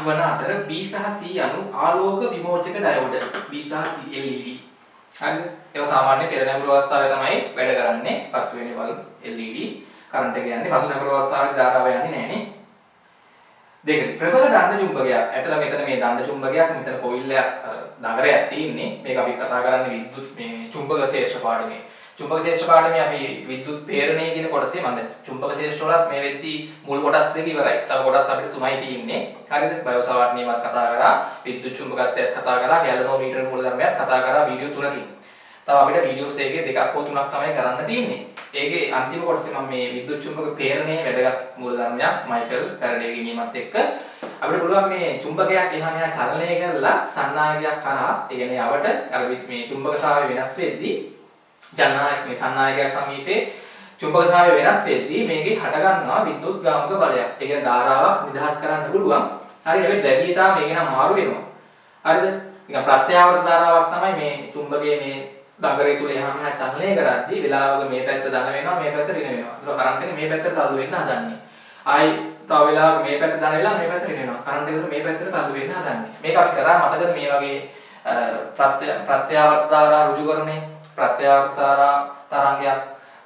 වන අතර B සහ C අණු ආලෝක විමෝචක ඩයෝඩ B සහ C LED. හරිද? ඒක සාමාන්‍ය පෙර නැඹුරු අවස්ථාවේ තමයි වැඩ කරන්නේ. පත්තු වෙන්නේ බල්බ් LED කරන්ට් එක යන්නේ. පසු නැඹුරු අවස්ථාවේ ධාරාව යන්නේ නැහැ නේ. දෙක ප්‍රබල දණ්ඩ චුම්බකයක්. ඇතල මෙතන මේ දණ්ඩ චුම්බකයක් මෙතන කොයිල් එකක් නගරයක් තියෙන්නේ. මේක අපි කතා කරන්නේ විද්‍යුත් මේ චුම්බක ශේෂ්ඨ පාඩමේ. චුම්බක ශේෂ්ඨ පාඩමේ අපි විද්‍යුත් ප්‍රේරණය කියන කොටසේ මම දැන් චුම්බක ශේෂ්ඨ වලත් මේ වෙද්දී මුල් කොටස් දෙක ඉවරයි. තව කොටස් අපිට තුනයි තියෙන්නේ. හරිද? බයෝසාවර්ට් නියමත් කතා කරා, විද්‍යුත් චුම්බකත්වයත් කතා කරා, ගැලනෝමීටර මූලධර්මයක් කතා කරා වීඩියෝ 3කින්. තව අපිට වීඩියෝස් එකේ දෙකක් හෝ තුනක් තමයි කරන්න තියෙන්නේ. ඒකේ අන්තිම කොටසේ මම මේ විද්‍යුත් චුම්බක ප්‍රේරණයේ වැදගත් මූලධර්මයක් මයිකල් ෆැරඩේගේ නියමත් එක්ක අපිට පුළුවන් මේ චුම්බකයක් එහා මෙහා චලනය කරලා සන්නායකයක් කරා ඒ කියන්නේ යවට අර මේ චුම්බක ශාවය වෙනස් වෙද්දී මේ සන්නායකයක් සමීපේ චුම්බක ශාවය වෙනස් වෙද්දී මේකේ හට ගන්නවා විද්‍යුත් ගාමක බලයක්. ඒ කියන්නේ ධාරාවක් නිදහස් කරන්න පුළුවන්. හරි හැබැයි ද්‍රව්‍යතාව මේක නම් මාරු වෙනවා. හරිද? නිකන් ප්‍රත්‍යාවර්ත ධාරාවක් තමයි මේ චුම්බකයේ මේ දඟරේ තුල එහා මෙහා චලනය කරද්දී වෙලාවක මේ පැත්ත ධන වෙනවා මේ පැත්ත ඍණ වෙනවා. ඒක කරන්ට් එක මේ පැත්තට තල්ලු වෙන්න හදන්නේ. ආයි තව වෙලාවක මේ පැත්ත දාන වෙලාව මේ පැත්තට ගෙනෙනවා. කරන්ට් එක මේ පැත්තට තල්ලු වෙන්න හදන්නේ. මේක අපි කරා මතකද මේ වගේ ප්‍රත්‍යාවර්ත ධාරා ඍජු කරන්නේ. ප්‍රත්‍යාවර්ත ධාරා තරංගයක්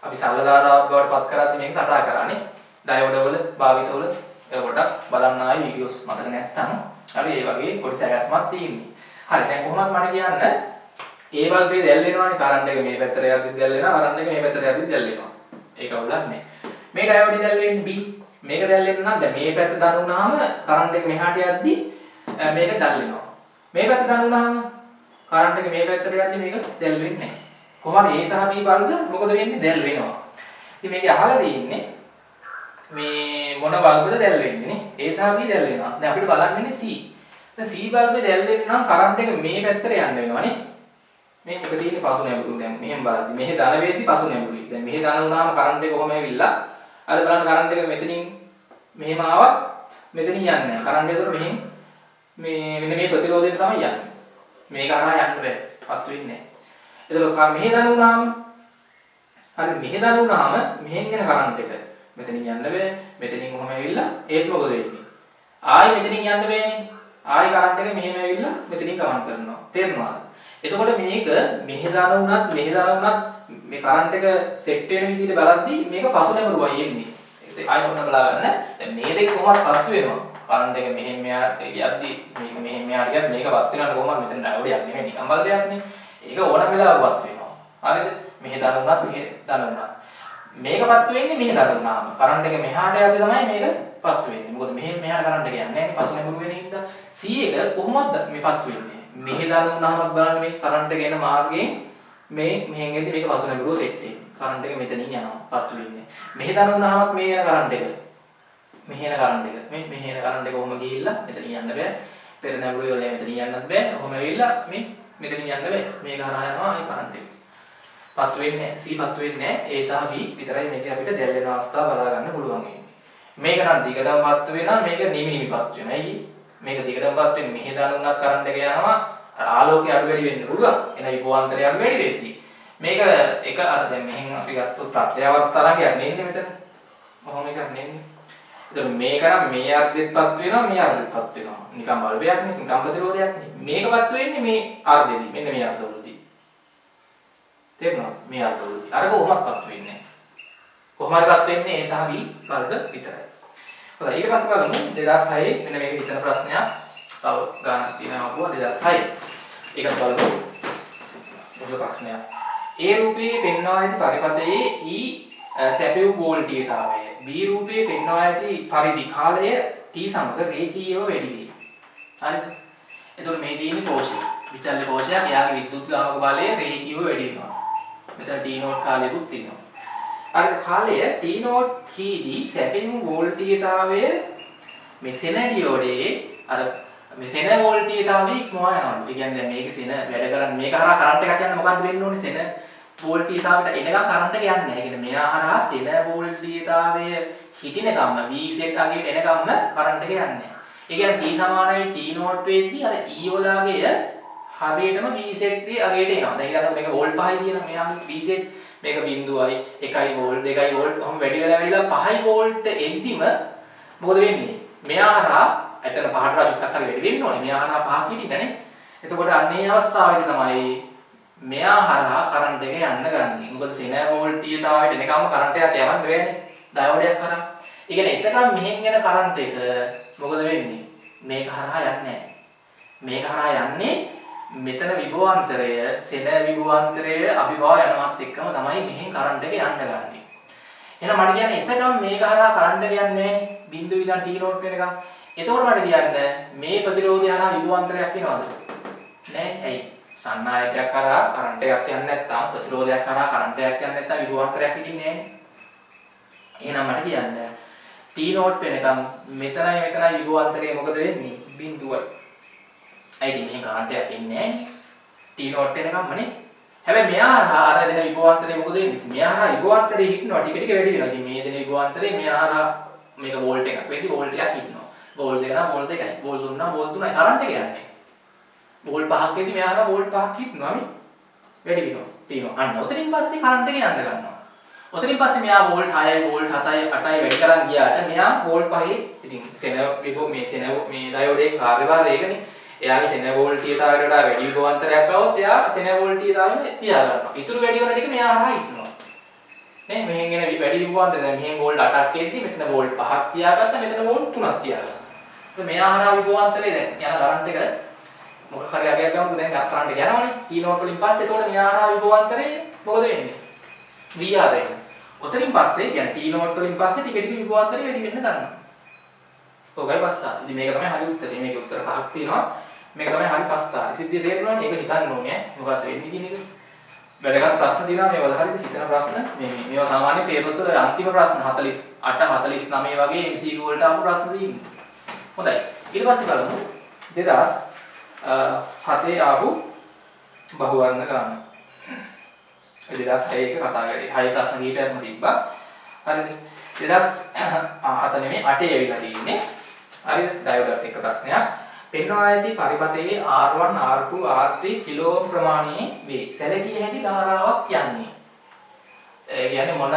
අපි සරල ධාරාවක් බවට පත් කරද්දී මේක කතා කරානේ. ඩයෝඩ් වල භාවිත වල ඒක පොඩ්ඩක් බලන්න ආයේ වීඩියෝස් මතක නැත්තම් අපි මේ වගේ පොඩි සැකස්මක් තියෙන්නේ. හරි දැන් කොහොමද මට කියන්න ඒ බල්බේ දැල් වෙනවානේ කරන්ට් එක මේ පැත්තට යද්දි දැල් වෙනවා කරන්ට් එක මේ පැත්තට යද්දි දැල් වෙනවා. ඒක අවුලක් නෑ. මේ ඩයෝඩ් දැල් වෙන්නේ B. මේක දැල් වෙන්න නම් දැන් මේ පැත්ත දනුනහම කරන්ට් එක මෙහාට යද්දි මේක දැල් වෙනවා. මේ පැත්ත දනුනහම කරන්ට් එක මේ පැත්තට යද්දි මේක දැල් වෙන්නේ නෑ. කොහොමද A සහ B බල්බ මොකද වෙන්නේ දැල් වෙනවා. ඉතින් මේකේ අහලා තියෙන්නේ මේ මොන බල්බද දැල් වෙන්නේ නේ? A සහ B දැල් වෙනවා. දැන් අපිට බලන්න වෙන්නේ C. දැන් C බල්බේ දැල් වෙන්න නම් කරන්ට් එක මේ පැත්තට යන්න වෙනවා නේ. මේ මොකද තියෙන්නේ පසු නැඹුරු. දැන් මෙහෙම බලද්දි මෙහෙ ධන වේද්දි පසු නැඹුරුයි. දැන් මෙහෙ ධන වුණාම කරන්ට් එක කොහොම ඇවිල්ලා අර බලන්න කරන්ට් එක මෙතනින් මෙහෙම ආවත් මෙතනින් යන්නේ නැහැ. කරන්ට් එක මෙහෙන් මේ මෙන්න මේ ප්‍රතිරෝධයෙන් තමයි යන්නේ. මේක හරහා යන්න බෑ. පත් වෙන්නේ නැහැ. එතකොට මෙහෙ ධන වුණාම හරි මෙහෙ ධන වුණාම මෙහෙන් එන කරන්ට් එක මෙතනින් යන්න බෑ. මෙතනින් කොහොම ඇවිල්ලා ඒක මොකද වෙන්නේ? ආයි මෙතනින් යන්න බෑනේ. ආයි කරන්ට් එක මෙහෙම ඇවිල්ලා මෙතනින් ගමන් කරනවා. තේරෙනවද? එතකොට මේක මෙහෙ දාන වුණත් මෙහෙ දාන වුණත් මේ කරන්ට් එක සෙට් වෙන විදිහට බලද්දී මේක පසු නැඹුරුවයි එන්නේ. ඒක ආයෙ මොකද බලා ගන්න. දැන් මේ දෙක කොහොමද පත්තු වෙනවා? කරන්ට් එක මෙහෙන් මෙහාට යද්දී මේක මෙහෙන් මෙහාට ගියත් මේක පත් වෙනවද කොහොමද? මෙතන ඩයෝඩයක් නෙමෙයි නිකන් බල්බයක් නේ. ඒක ඕන වෙලාවක පත් වෙනවා. හරිද? මෙහෙ දාන වුණත් මෙහෙ දාන වුණත්. මේක පත්තු වෙන්නේ මෙහෙ දාන වුණාම. කරන්ට් එක මෙහාට යද්දී තමයි මේක පත්තු වෙන්නේ. මොකද මෙහෙන් මෙහාට කරන්ට් එක යන්නේ නැහැ නේ පසු නැඹුරු වෙන හින්දා. C එක කොහොමද මේ පත්තු වෙන්නේ? මෙහෙ දාන වුණාම බලන්න මේ කරන්ට් එක එන මාර්ගයෙන් මේ මෙහෙන් එද්දි මේක පසු නැඹුරුව සෙට් වෙන්නේ. කරන්ට් එක මෙතනින් යනවා පත්තු වෙන්නේ. මෙහෙ දාන වුණාමත් මේ යන කරන්ට් එක. මෙහෙ යන කරන්ට් එක. මෙහෙ යන කරන්ට් එක කොහොම ගිහිල්ලා මෙතනින් යන්න බෑ. පෙර නැඹුරුවේ වල මෙතනින් යන්නත් බෑ. කොහොම ඇවිල්ලා මේ මෙතනින් යන්න බෑ. මේක හරහා යනවා මේ කරන්ට් එක. පත්තු වෙන්නේ C පත්තු වෙන්නේ A සහ B විතරයි මේක අපිට දැල් වෙන අවස්ථාව බලා ගන්න පුළුවන් වෙන්නේ. මේක නම් දිගටම පත්තු වෙනවා මේක නිමි නිමි පත්තු වෙනවා. ඇයි? මේක දිගටම පත්තු වෙන්නේ මෙහෙ දාන උනත් කරන්ට් එක යනවා ආලෝකය අඩු වැඩි වෙන්න පුළුවන්. එන විභවාන්තරය අඩු වැඩි වෙද්දී. මේක එක අර දැන් මෙහෙන් අපි ගත්තොත් ප්‍රත්‍යාවර්ත තරංගයක් නෙන්නේ මෙතන. මොහොම එකක් නෙන්නේ. ඒතර මේක නම් මේ අර්ධෙත්පත් වෙනවා මේ අර්ධෙත්පත් වෙනවා. නිකන් බල්බයක් නේ නිකන් ප්‍රතිරෝධයක් නේ. මේකපත් වෙන්නේ මේ අර්ධෙදී. මෙන්න මේ අර්ධවලදී. තේරුණාද? මේ අර්ධවලදී. අර කොහොමත්පත් වෙන්නේ නැහැ. කොහොමදපත් වෙන්නේ A සහ B බල්බ විතරයි. හොඳයි ඊට පස්සේ බලමු 2006 මෙන්න මේක හිතන ප්‍රශ්නයක්. තව ගානක් තියෙනවා අපුවා 2006. ඒකත් බලමු. මොකද ප්‍රශ්නයක්. A රූපයේ පෙන්වා ඇති පරිපථයේ E සැපෙව් වෝල්ටීයතාවය. B රූපයේ පෙන්වා ඇති පරිදි කාලය T සමග රේඛීයව වැඩි වේ. හරිද? එතකොට මේ තියෙන්නේ කෝෂය. විචල්්‍ය කෝෂයක් එයාගේ විද්‍යුත් ගාමක බලය රේඛීයව වැඩි වෙනවා. මෙතන T නෝට් කාලයකුත් තියෙනවා. අර කාලය T නෝට් කීදී සැපෙව් වෝල්ටීයතාවය මේ සෙනඩියෝඩේ අර මේ සෙන වෝල්ටීයතාවය ඉක්මවා යනවා. ඒ කියන්නේ දැන් මේකේ සෙන වැඩ කරන්නේ මේක හරහා කරන්ට් එකක් යන්න මොකද්ද වෙන්න ඕනේ? සෙන වෝල්ටීයතාවයට එනකම් කරන්ට් එක යන්නේ නැහැ. ඒ කියන්නේ මෙයා හරහා සෙන වෝල්ටීයතාවය හිටිනකම්ම V සෙට් අගේට එනකම්ම කරන්ට් එක යන්නේ නැහැ. ඒ කියන්නේ T සමානයි T නෝට් වෙද්දී අර E වලගේ හරියටම V සෙට් ගේ අගේට එනවා. දැන් ඊළඟට මේක වෝල්ට් 5යි කියන මෙයාගේ V සෙට් මේක 0යි 1යි වෝල්ට් 2යි වෝල්ට් කොහොම වැඩි වෙලා 5යි වෝල්ට් එද්දිම මොකද වෙන්නේ? මෙයා හරහා එතන පහට රාජුක්ක් හරි වැඩි වෙන්න ඕනේ. මෙයා හරහා පහක් හිටින්නනේ. එතකොට අන්නේ අවස්ථාවේදී තමයි මෙයා හරහා කරන්ට් එක යන්න ගන්නේ. මොකද සෙන වෝල්ටීයතාවයට එනකම්ම කරන්ට් එකක් යවන්න බෑනේ. ඩයෝඩයක් හරහා. ඒ කියන්නේ එතකම් මෙහෙන් එන කරන්ට් එක මොකද වෙන්නේ? මේක හරහා යන්නේ නැහැ. මේක හරහා යන්නේ මෙතන විභවාන්තරය සෙන විභවාන්තරය අභිභව යනවත් එක්කම තමයි මෙහෙන් කරන්ට් එක යන්න ගන්නේ. එහෙනම් මට කියන්නේ එතකම් මේක හරහා කරන්ට් එක යන්නේ නැහැ. බිඳුව ඉඳන් T නෝට් වෙනකම්. එතකොට මට කියන්න මේ ප්‍රතිරෝධය හරහා විභවාන්තරයක් වෙනවද? නෑ. ඇයි? සන්නායකයක් හරහා කරන්ට් එකක් යන්නේ නැත්නම් ප්‍රතිරෝධයක් හරහා කරන්ට් එකක් යන්නේ නැත්නම් විභවාන්තරයක් හිටින්නේ නෑනේ. එහෙනම් මට කියන්න T නෝට් වෙනකම් මෙතනයි විභවාන්තරය මොකද වෙන්නේ? බිඳුවයි. ඇයි මෙහෙන් කරන්ට් එකක් එන්නේ නෑනේ. T නෝට් වෙනකම්මනේ. හැබැයි මෙයා හරහා අර දෙන විභවාන්තරය මොකද වෙන්නේ? මෙයා හරහා විභවාන්තරය හිටිනවා ටික ටික වැඩි වෙනවා. ඉතින් මේ දෙන විභවාන්තරය මෙයා හරහා මේක වෝල්ට් එකක් වෙද්දි වෝල්ට් එකක් හිටිනවා. වෝල්ට් එක නම් වෝල්ට් 2යි. වෝල්ට් 3 නම් වෝල්ට් 3යි. කරන්ට් එක යන්නේ. වෝල්ට් 5ක් වෙද්දි මෙයා හරහා වෝල්ට් 5ක් හිටිනවා මේ. වැඩි වෙනවා. තියෙනවා. අන්න උතනින් පස්සේ කරන්ට් එක යන්න ගන්නවා. ඔතනින් පස්සේ මෙයා වෝල්ට් 6යි වෝල්ට් 7යි 8යි වැඩි කරන් ගියාට මෙයා වෝල්ට් 5 ඉතින් සෙනව විභව මේ ඩයෝඩේ කාර්යභාරය ඒකනේ. එයාගේ සෙන වෝල්ටීයතාවයට වඩා වැඩි විභවාන්තරයක් આવොත් එයා සෙන වෝල්ටීයතාවය තියා ගන්නවා. ඊටු වැඩි වෙන ටික මෙයා හරහා ඉන්නවා. නේ මෙහෙන් එන වැඩි විභවාන්තරය දැන් මෙහෙන් වෝල්ට් 8ක් එද්දි මෙතන වෝල්ට් 5ක් තියාගත්තා මෙතන වෝල්ට් 3ක් තියාගත්තා. ඒක මෙයා හරහා විභවාන්තරය දැන් යන කරන්ට් එක මොකක් හරි අගයක් ගමුකෝ දැන් කරන්ට් එක යනවනේ. T නෝට් වලින් පස්සේ එතකොට මෙයා හරහා විභවාන්තරය මොකද වෙන්නේ? VR එක. ඔතනින් පස්සේ يعني T නෝට් වලින් පස්සේ ටික ටික විභවාන්තරය වැඩි වෙන්න ගන්නවා. ඔකයි පස්තා. ඉතින් මේක තමයි හරි උත්තරේ. මේකේ උත්තර පහක් තියෙනවා. මේක තමයි හරි පස්තා. සිද්ධිය තේරුණානේ. ඒක හිතන්න ඕනේ. මොකක්ද වෙන්නේ කියන එක. වැදගත් ප්‍රශ්න තියෙනවා මේවල හරියට හිතන ප්‍රශ්න. මේවා සාමාන්‍ය පේපර්ස් වල අන්තිම ප්‍රශ්න 48 49 වගේ MCQ වලට ආපු ප්‍රශ්න තියෙනවා. හොඳයි. ඊට පස්සේ බලමු 2007 ආපු බහුවර්ණ ගාන. 2006 එක කතා කරේ. 6 ප්‍රශ්න කීපයක්ම තිබ්බා. හරිද? 2007 නෙමෙයි 8 ඇවිල්ලා තියෙන්නේ. හරිද? ඩයෝඩත් එක්ක ප්‍රශ්නයක්. පෙන්වා ඇති පරිපථයේ R1 R2 R3 කිලෝ ප්‍රමාණයේ වේ. සැලකිය හැකි ධාරාවක් යන්නේ. ඒ කියන්නේ මොන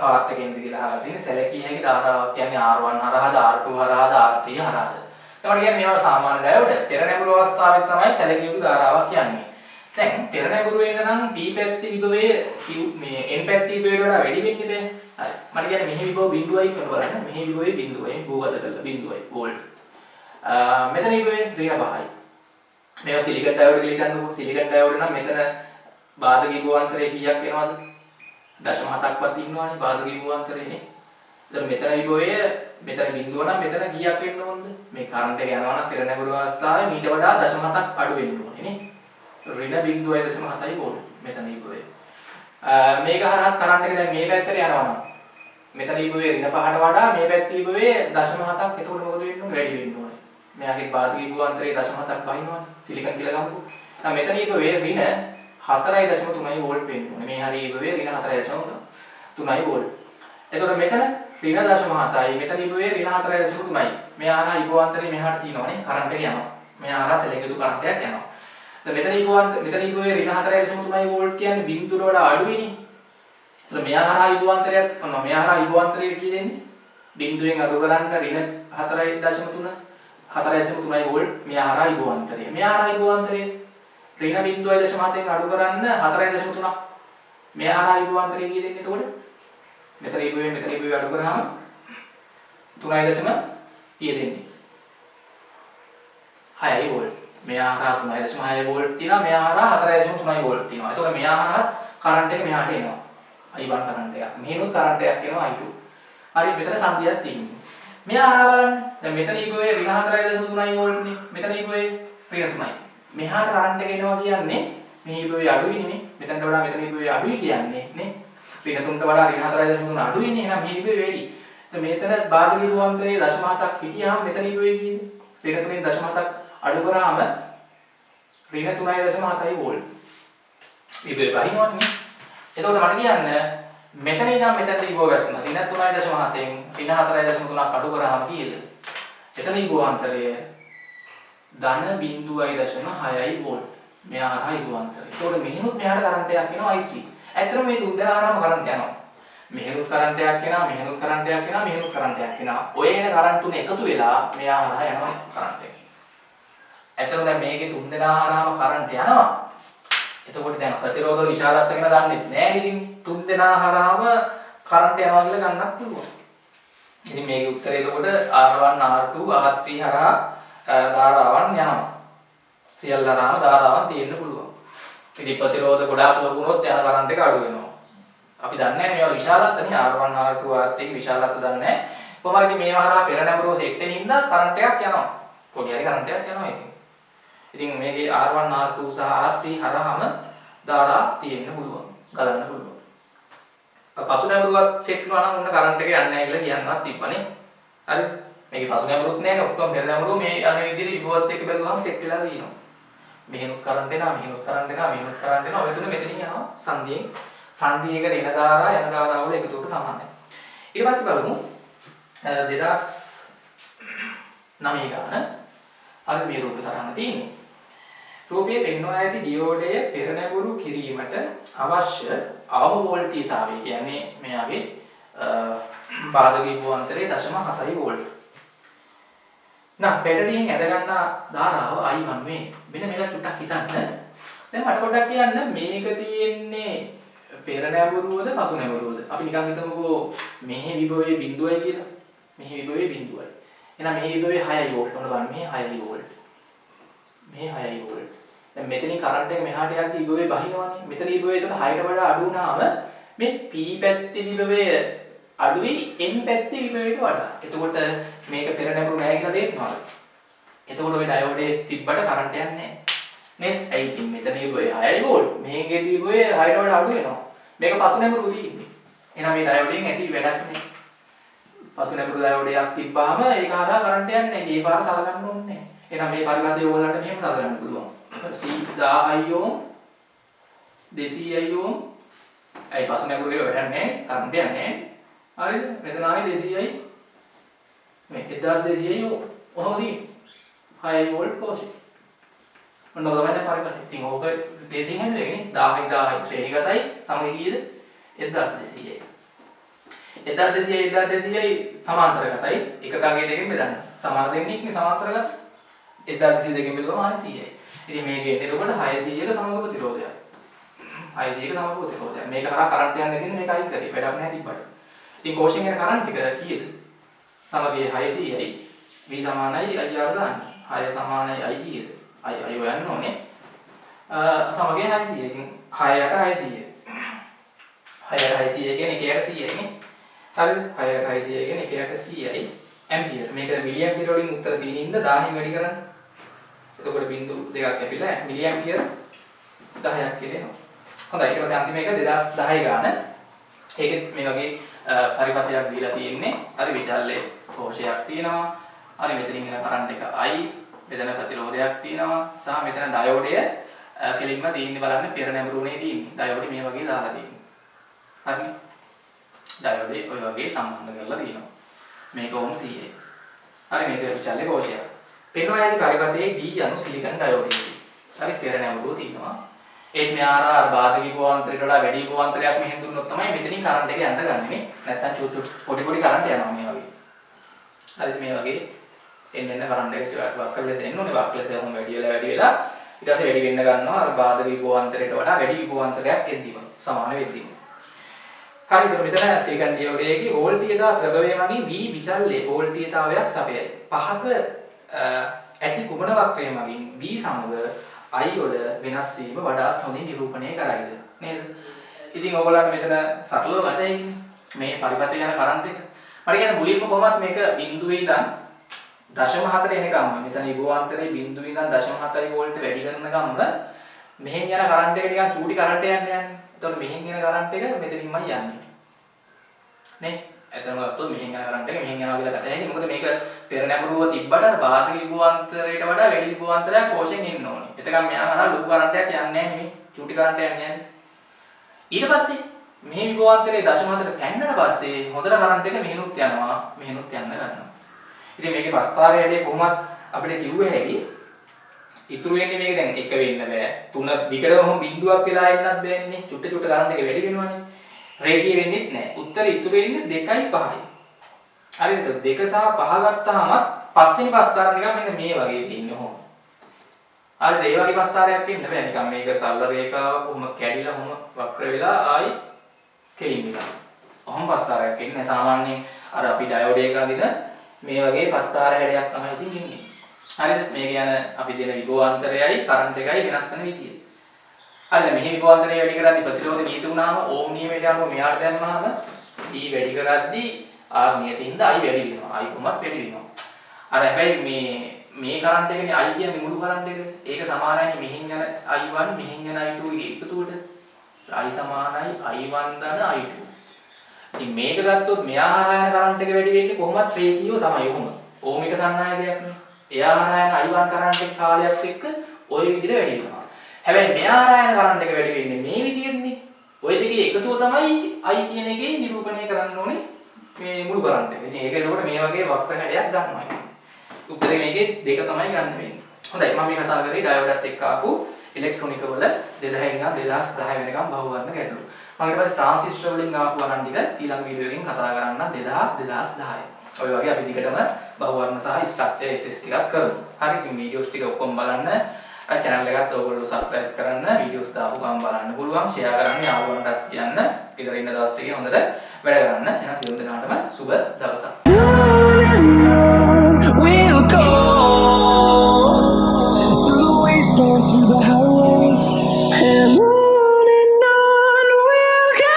පාත් එකෙන්ද කියලා අහලා තියෙන්නේ. සැලකිය හැකි ධාරාවක් කියන්නේ R1 හරහාද R2 හරහාද R3 හරහාද. ඒකට කියන්නේ මේවා සාමාන්‍ය ඩයෝඩ පෙර නැඹුරු අවස්ථාවේ තමයි සැලකිය යුතු ධාරාවක් යන්නේ. දැන් පෙර නැඹුරු වෙන්න නම් P පැත්ති විභවය මේ N පැත්ති විභවයට වඩා වැඩි වෙන්නේ නැහැ. හරි. මට කියන්නේ මෙහි විභව බිඳුවයි කියලා බලන්න. මෙහි විභවයේ බිඳුවයි භූගත කරලා බිඳුවයි වෝල්ට්. මෙතන විභවයේ ඍණ 5යි. මේවා සිලිකන් ඩයෝඩ් කියලා හිතන්නකෝ. සිලිකන් ඩයෝඩ් නම් මෙතන බාධක විභවාන්තරය කීයක් වෙනවද? 0.7ක්වත් ඉන්නවනේ බාධක විභවාන්තරයනේ. දැන් මෙතන විභවය මෙතන බිඳුව නම් මෙතන කීයක් වෙන්න ඕනද? මේ කරන්ට් එක යනවා නම් පෙර නැඹුරු අවස්ථාවේ මීට වඩා 0.7ක් අඩු වෙන්න ඕනේ නේ. ඍණ බිඳුවයි 0.7යි වෝල්ට් මෙතන විභවය. මේක හරහා කරන්ට් එක දැන් මේ පැත්තට යනවා නම් මෙතන විභවයේ ඍණ 5ට වඩා මේ පැත්තේ විභවයේ 0.7ක් එතකොට මොකද වෙන්න ඕනේ? වැඩි වෙන්න ඕනේ. මෙයාගේ බාධක විභවාන්තරයේ 0.7ක් බහිනවනේ. සිලිකන් කියලා ගමුකෝ. දැන් මෙතන විභවයේ ඍණ 4.3යි වෝල්ට් වෙන්න ඕනේ. මේ හරිය විභවයේ ඍණ 4.3යි වෝල්ට්. එතකොට මෙතන ඍණ 0.7යි මෙතන විභවයේ ඍණ 4.3යි. මෙයා හරහා විභවාන්තරේ මෙහාට තියෙනවනේ. කරන්ට් එක යනවා. මෙයා හරහා සැලකිය යුතු කරන්ට් එකක් යනවා. දැන් මෙතන විභවයේ ඍණ 4.3යි වෝල්ට් කියන්නේ බිඳුවට වඩා අඩුයිනේ. එතකොට මෙයා හරහා විභවාන්තරයක් ඔන්න මෙයා හරහා විභවාන්තරය කී දෙන්නේ? බිඳුවෙන් අඩු කරන්න ඍණ 4.3 4.3යි වෝල්ට් මෙයා හරහා විභවාන්තරය. මෙයා හරහා විභවාන්තරය ඍණ බිඳුවයි 0.7ෙන් අඩු කරන්න 4.3ක්. මෙයා හරහා විභවාන්තරය කී දෙන්නේ එතකොට? මෙතන විභවය අඩු කරාම 3.0 කී දෙන්නේ? 6යි වෝල්ට්. මෙයා හරහා 3.6 වෝල්ට් තියෙනවා. මෙයා හරහා 4.3යි වෝල්ට් තියෙනවා. එතකොට මෙයා හරහා කරන්ට් එක මෙහාට එනවා. I1 කරන්ට් එකක්. මෙහෙනුත් කරන්ට් එකක් එනවා I2. හරි මෙතන සංදියක් තියෙනවා. මෙයා හරහා බලන්න. දැන් මෙතන ඊගොයේ ඍණ 4.3යි වෝල්ට්නේ. මෙතන ඊගොයේ ඍණ 3යි. මෙහාට කරන්ට් එක එනවා කියන්නේ මේ ඊගොයේ අඩුයිනේ. මෙතනට වඩා මෙතන ඊගොයේ අඩුයි කියන්නේ නේ. ඍණ 3ට වඩා ඍණ 4.3 අඩුයිනේ. එහෙනම් මේ ඊගොයේ වැඩි. දැන් මෙතන බාධක විභවාන්තරයේ 0.7ක් හිටියාම මෙතන ඊගොයේ කීයද? ඍණ 3ෙන් 0.7ක් අඩු කරාම ඍණ 3.7යි වෝල්ට්. ඊගොයේ බහිනවන්නේ. එතකොට මට කියන්න මෙතන ඉඳන් මෙතනට විභව වැස්සන ඍණ 3.7න් ඍණ 4.3ක් අඩු කරාම කීයද? එතන විභවාන්තරය ධන 0.6යි වෝල්ට්. මෙයා හරහා විභවාන්තරය. ඒතකොට මෙහෙනුත් මෙහාට කරන්ට් එකක් එනවා I3. ඇත්තටම මේ තුන් දෙනා හරහාම කරන්ට් යනවා. මෙහෙනුත් කරන්ට් එකක් එනවා, මෙහෙනුත් කරන්ට් එකක් එනවා, මෙහෙනුත් කරන්ට් එකක් එනවා. ඔය එන කරන්ට් තුන එකතු වෙලා මෙයා හරහා යනවා කරන්ට් එක. ඇත්තටම දැන් මේකේ තුන් දෙනා හරහාම කරන්ට් යනවා. එතකොට දැන් ප්‍රතිරෝධ විශාලත්ව ගැන දන්නේ නැහැ ඉතින් තුන් දෙනා හරහාම කරන්ට් යනවා කියලා ගන්නත් පුළුවන්. ඉතින් මේකේ උත්තරය එතකොට R1 R2 R3 හරහා ධාරාවන් යනවා. සියල්ල හරහාම ධාරාවන් තියෙන්න පුළුවන්. ඉතින් ප්‍රතිරෝධ ගොඩාක් ලොකු වුණොත් යන කරන්ට් එක අඩු වෙනවා. අපි දන්නේ නැහැ මේවා විශාලත්වනේ R1 R2 R3 විශාලත්ව දන්නේ නැහැ. කොහොමද ඉතින් මේවා හරහා පෙර නැඹුරුව සෙට් වෙනින් හින්දා කරන්ට් එකක් යනවා. පොඩි හරි කරන්ට් එකක් යනවා ඉතින්. ඉතින් මේකේ R1 R2 සහ R3 හරහාම ධාරා තියෙන්න පුළුවන්. ගලන්න පුළුවන්. පසු නැඹුරුවක් සෙට් කරනවා නම් උන්න කරන්ට් එක යන්නේ නැහැ කියලා කියන්නත් තිබ්බනේ. හරි. මේකේ පසු නැඹුරුත් නැහැ ඔක්කොම පෙර නැඹුරුව මේ අනේ විදිහට විභවත් එක්ක බැලුවම සෙට් වෙලා තියෙනවා. මෙහෙනුත් කරන්ට් එනවා මෙහෙනුත් කරන්ට් එනවා මෙහෙනුත් කරන්ට් එනවා ඔය තුන මෙතනින් යනවා සංදියෙන්. සංදියක දෙන ධාරා යන ධාරා වල එකතුවට සමානයි. ඊට පස්සේ බලමු 2009 ගාන අර මේ රූප සරහන තියෙන්නේ. රූපයේ පෙන්වා ඇති ඩියෝඩය පෙර නැඹුරු කිරීමට අවශ්‍ය අවම වෝල්ටීයතාවය කියන්නේ මෙයාගේ බාධක විභවාන්තරයේ 0.4 වෝල්ට්. නම් බැටරියෙන් ඇද ගන්න ධාරාව I1 මේ. මෙන්න මේක චුට්ටක් හිතන්න. දැන් මට පොඩ්ඩක් කියන්න මේක තියෙන්නේ පෙර නැඹුරුවද පසු නැඹුරුවද? අපි නිකන් හිතමුකෝ මෙහි විභවයේ බිඳුවයි කියලා. මෙහි විභවයේ බිඳුවයි. එහෙනම් මෙහි විභවයේ 6 වෝල්ට්. ඔන්න බලන්න මේ 6 වෝල්ට්. මේ 6 වෝල්ට්. දැන් මෙතනින් කරන්ට් එක මෙහාට යද්දි විභවය බහිනවනේ. මෙතන විභවය එතකොට 6ට වඩා අඩු වුණාම මේ P පැත්තේ විභවය අඩුයි N පැත්තේ විභවයට වඩා. එතකොට මේක පෙර නැඹුරු නැහැ කියලා තේරෙනවද? එතකොට ওই ඩයෝඩේ තිබ්බට කරන්ට් යන්නේ නැහැ. නේද? ඇයි ඉතින් මෙතන විභවය 6 වෝල්ට්. මේකේ විභවය 6ට වඩා අඩු වෙනවා. මේක පසු නැඹුරු තියෙන්නේ. එහෙනම් මේ ඩයෝඩයෙන් ඇති වැඩක් නැහැ. පසු නැඹුරු ඩයෝඩයක් තිබ්බාම ඒක හරහා කරන්ට් යන්නේ නැහැ. ඒ පාර සලකන්න ඕනේ නැහැ. එහෙනම් මේ පරිවර්තය ඕගොල්ලන්ට මෙහෙම සලකන්න පුළුවන්. C 1000 ohm 200 ohm අයි පසු නැඹුරේ වැඩක් නැහැ. කරන්ට් යන්නේ නැහැ. හරිද? මෙතන ආවේ 200යි මේ 1200යි ඔහොම තියෙන්නේ. 6 වෝල්ට් කෝෂි. මොන තමයි පරිවර්තය. ඉතින් ඕක දේශින් හැදුවේ නේ 1000 ශ්‍රේණිගතයි සමග කීයද? 1200යි. 1200යි සමාන්තරගතයි එකකගේ දෙකෙන් බෙදන්න. සමාන දෙන්නෙක් නේ සමාන්තරගත 1200 දෙකෙන් බෙදුවම 900යි. ඉතින් මේකේ එන්නේ එතකොට 600ක සමග ප්‍රතිරෝධයක්. 600ක සමග ප්‍රතිරෝධයක්. මේක කරා කරන්ට් යන්නේ නැතිනම් මේක අයින් කරේ. වැඩක් නැහැ තිබ්බට. ඉතින් කෝෂෙන් යන කරන්ට් එක කීයද? සමගයේ 600යි. V සමානයි IR ගන්න. 6 සමානයි I කීයද? I හොයන්න ඕනේ. සමගයේ 600. ඉතින් 6ට 600. 6ට 600 කියන්නේ 1ට 100යි නේ. හරිද? 6ට 600 කියන්නේ 1ට 100යි ඇම්පියර්. මේක මිලි ඇම්පියර වලින් උත්තර දෙන හින්දා 1000න් වැඩි කරන්න. එතකොට බිංදු දෙකක් කැපිලා මිලි ඇම්පියර 10ක් කියලා එනවා. හොඳයි ඊට පස්සේ අන්තිම එක 2010 ගාන. ඒකෙත් මේ වගේ පරිපථයක් දීලා තියෙන්නේ. හරි විචල්ලේ කෝෂයක් තියෙනවා. හරි මෙතනින් එන කරන්ට් එක I. මෙතන ප්‍රතිරෝධයක් තියෙනවා. සහ මෙතන ඩයෝඩය කෙලින්ම තියෙන්නේ බලන්න පෙර නැඹුරුනේ තියෙන්නේ. ඩයෝඩය මේ වගේ දාලා තියෙන්නේ. හරිනේ. ඩයෝඩය ඔය වගේ සම්බන්ධ කරලා තියෙනවා. මේක ඕම් 100යි. හරි මේක විචල්ලේ කෝෂයක්. පෙන්වා යටි පරිපථයේ D යනු සිලිකන් ඩයෝඩය. හරි පෙර නැඹුරුව තියෙනවා. ඒත් මෙහාට අර බාධක විභවාන්තරයට වඩා වැඩි විභවාන්තරයක් මෙහෙන් දුන්නොත් තමයි මෙතනින් කරන්ට් එක යන්න ගන්නේ. නැත්තම් පොඩි කරන්ට් යනවා මේ වගේ. හරිද මේ වගේ එන්න කරන්ට් එක වක්‍රලෙස එන්න ඕනේ. වක්‍රලෙස උන් වැඩි වෙලා ඊට පස්සේ වැඩි වෙන්න ගන්නවා. අර බාධක විභවාන්තරයට වඩා වැඩි විභවාන්තරයක් එද්දීම සමාන වෙද්දීම. හරිද මෙතන සිලිකන් ඩයෝඩයේගේ වෝල්ටීයතාව ප්‍රභවය මගින් V විචල්ලේ වෝල්ටීයතාවයක් සපයයි. පහත ඇති කුමන වක්‍රය මගින් V සමග I වල වෙනස් වීම වඩාත් හොඳින් නිරූපණය කරයිද නේද? ඉතින් ඔයගොල්ලන්ට මෙතන සරලව වැටහෙන්නේ මේ පරිපථය යන කරන්ට් එක. මට කියන්නේ මුලින්ම කොහොමත් මේක බිඳුවේ ඉඳන් 0.4 එනකම්ම මෙතන විභවාන්තරයේ බිඳුවේ ඉඳන් 0.4 වෝල්ට් වැඩි කරනකම්ම මෙහෙන් යන කරන්ට් එක නිකන් චූටි කරන්ට් යන්නේ. එතකොට මෙහෙන් එන කරන්ට් එක මෙතනින්මයි යන්නේ. නේ? එතනම ගත්තොත් මෙහෙන් යන කරන්ට් එක මෙහෙන් යනවා කියලා ගත හැකියි. මොකද මේක පෙර නැඹුරුව තිබ්බට අර බාධක විභවාන්තරයට වඩා වැඩි විභවාන්තරයක් කෝෂයෙන් එන්න ඕනේ. එතකම් මෙයා හරහා ලොකු කරන්ට් එකක් යන්නේ නැහැ නෙමෙයි. චූටි කරන්ට් එකක් යන්නේ නැහැ. ඊට පස්සේ මේ විභවාන්තරයේ 0.4 පැන්නට පස්සේ හොඳට කරන්ට් එක මෙහෙනුත් යනවා. මෙහෙනුත් යන්න ගන්නවා. ඉතින් මේකේ ප්‍රස්ථාරය හැදී කොහොමද අපිට කිව්ව හැකි ඉතුරු වෙන්නේ මේක දැන් එක වෙන්න බෑ. තුන දිගටම බිඳුවක් වෙලා එන්නත් බෑනේ. චුට්ට කරන්ට් එක වැඩි වෙනවනේ. රේඛීය වෙන්නේ නැහැ. උත්තරේ ඉතුරු වෙන්නේ 2යි 5යි. හරිද? 2 සහ 5 ගත්තාම පස්වෙනි ප්‍රස්ථාර නිකන් මෙන්න මේ වගේ තියෙන්නේ කොහොමද? හරිද? ඒ වගේ ප්‍රස්ථාරයක් ඉන්න බෑ. නිකන් මේක සරල රේඛාව කොහොම කැඩිලා කොහොම වක්‍ර වෙලා ආයි කෙලින් නිකන්. කොහොම ප්‍රස්ථාරයක් ඉන්නේ සාමාන්‍යයෙන් අර අපි ඩයෝඩ් එක අඳින මේ වගේ ප්‍රස්ථාර හැඩයක් තමයි තියෙන්නේ. හරිද? මේ කියන්නේ අපි දෙන විභවාන්තරයයි කරන්ට් එකයි වෙනස් වෙන විදිය. හරිද? මෙහි විභවාන්තරය වැඩි කරද්දී ප්‍රතිරෝධ නීති වුණාම ඕම් නියමයට අනුව මෙහාට දැම්මහම E වැඩි කරද්දී R නියතින්ද I වැඩි වෙනවා. I කොහොමත් වැඩි වෙනවා. අර හැබැයි මේ කරන්ට් එකනේ I කියන්නේ මුළු කරන්ට් එක. ඒක සමානයි මෙහින් යන I1 මෙහින් යන I2 ගේ එකතුවට. I සමානයි I1 ධන I2. ඉතින් මේක ගත්තොත් මෙයා හරහා යන කරන්ට් එක වැඩි වෙන්නේ කොහොමත් රේඛීයව තමයි ඔහොම. ඕම් එක සන්නායකයක් නේ. එයා හරහා යන I1 කරන්ට් එක කාලයක් එක්ක ওই විදිහට වැඩි වෙනවා. හැබැයි මෙයා හරහා යන කරන්ට් එක වැඩි වෙන්නේ මේ විදිහටනේ. ওই දෙකේ එකතුව තමයි I කියන එකේ නිරූපණය කරන්න ඕනේ මේ මුළු කරන්ට් එක. ඉතින් ඒක ඒකට මේ වගේ වක්‍ර හැඩයක් ගන්නවා. උත්තරේ මේකේ දෙක තමයි ගන්න වෙන්නේ. හොඳයි මම මේ කතා කරේ ඩයෝඩ්ත් එක්ක ආපු ඉලෙක්ට්‍රොනික වල 2000 ඉඳන් 2010 වෙනකම් බහුවර්ණ ගැටලු. ඊට පස්සේ ට්‍රාන්සිස්ටර් වලින් ආපු වරන් ටික ඊළඟ වීඩියෝ එකකින් කතා කරන්න 2010. ඔය වගේ අපි දිගටම බහුවර්ණ සහ ස්ට්‍රක්චර් SS ටිකක් කරමු. හරි ඉතින් වීඩියෝස් ටික ඔක්කොම බලන්න. channel එකත් ඔයගොල්ලෝ subscribe කරන්න, වීඩියෝස් දාපු ගමන් බලන්න පුළුවන්, share කරන්න, යාළුවන්ටත් කියන්න. ඊතර ඉන්න දවස් ටිකේ හොඳට වැඩ කරන්න. එහෙනම් සියලු දෙනාටම සුබ දවසක්. We'll go through the wastelands, through the highways, and on we'll go.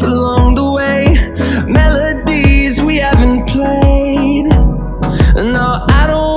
Along the way, melodies we haven't played. No, I don't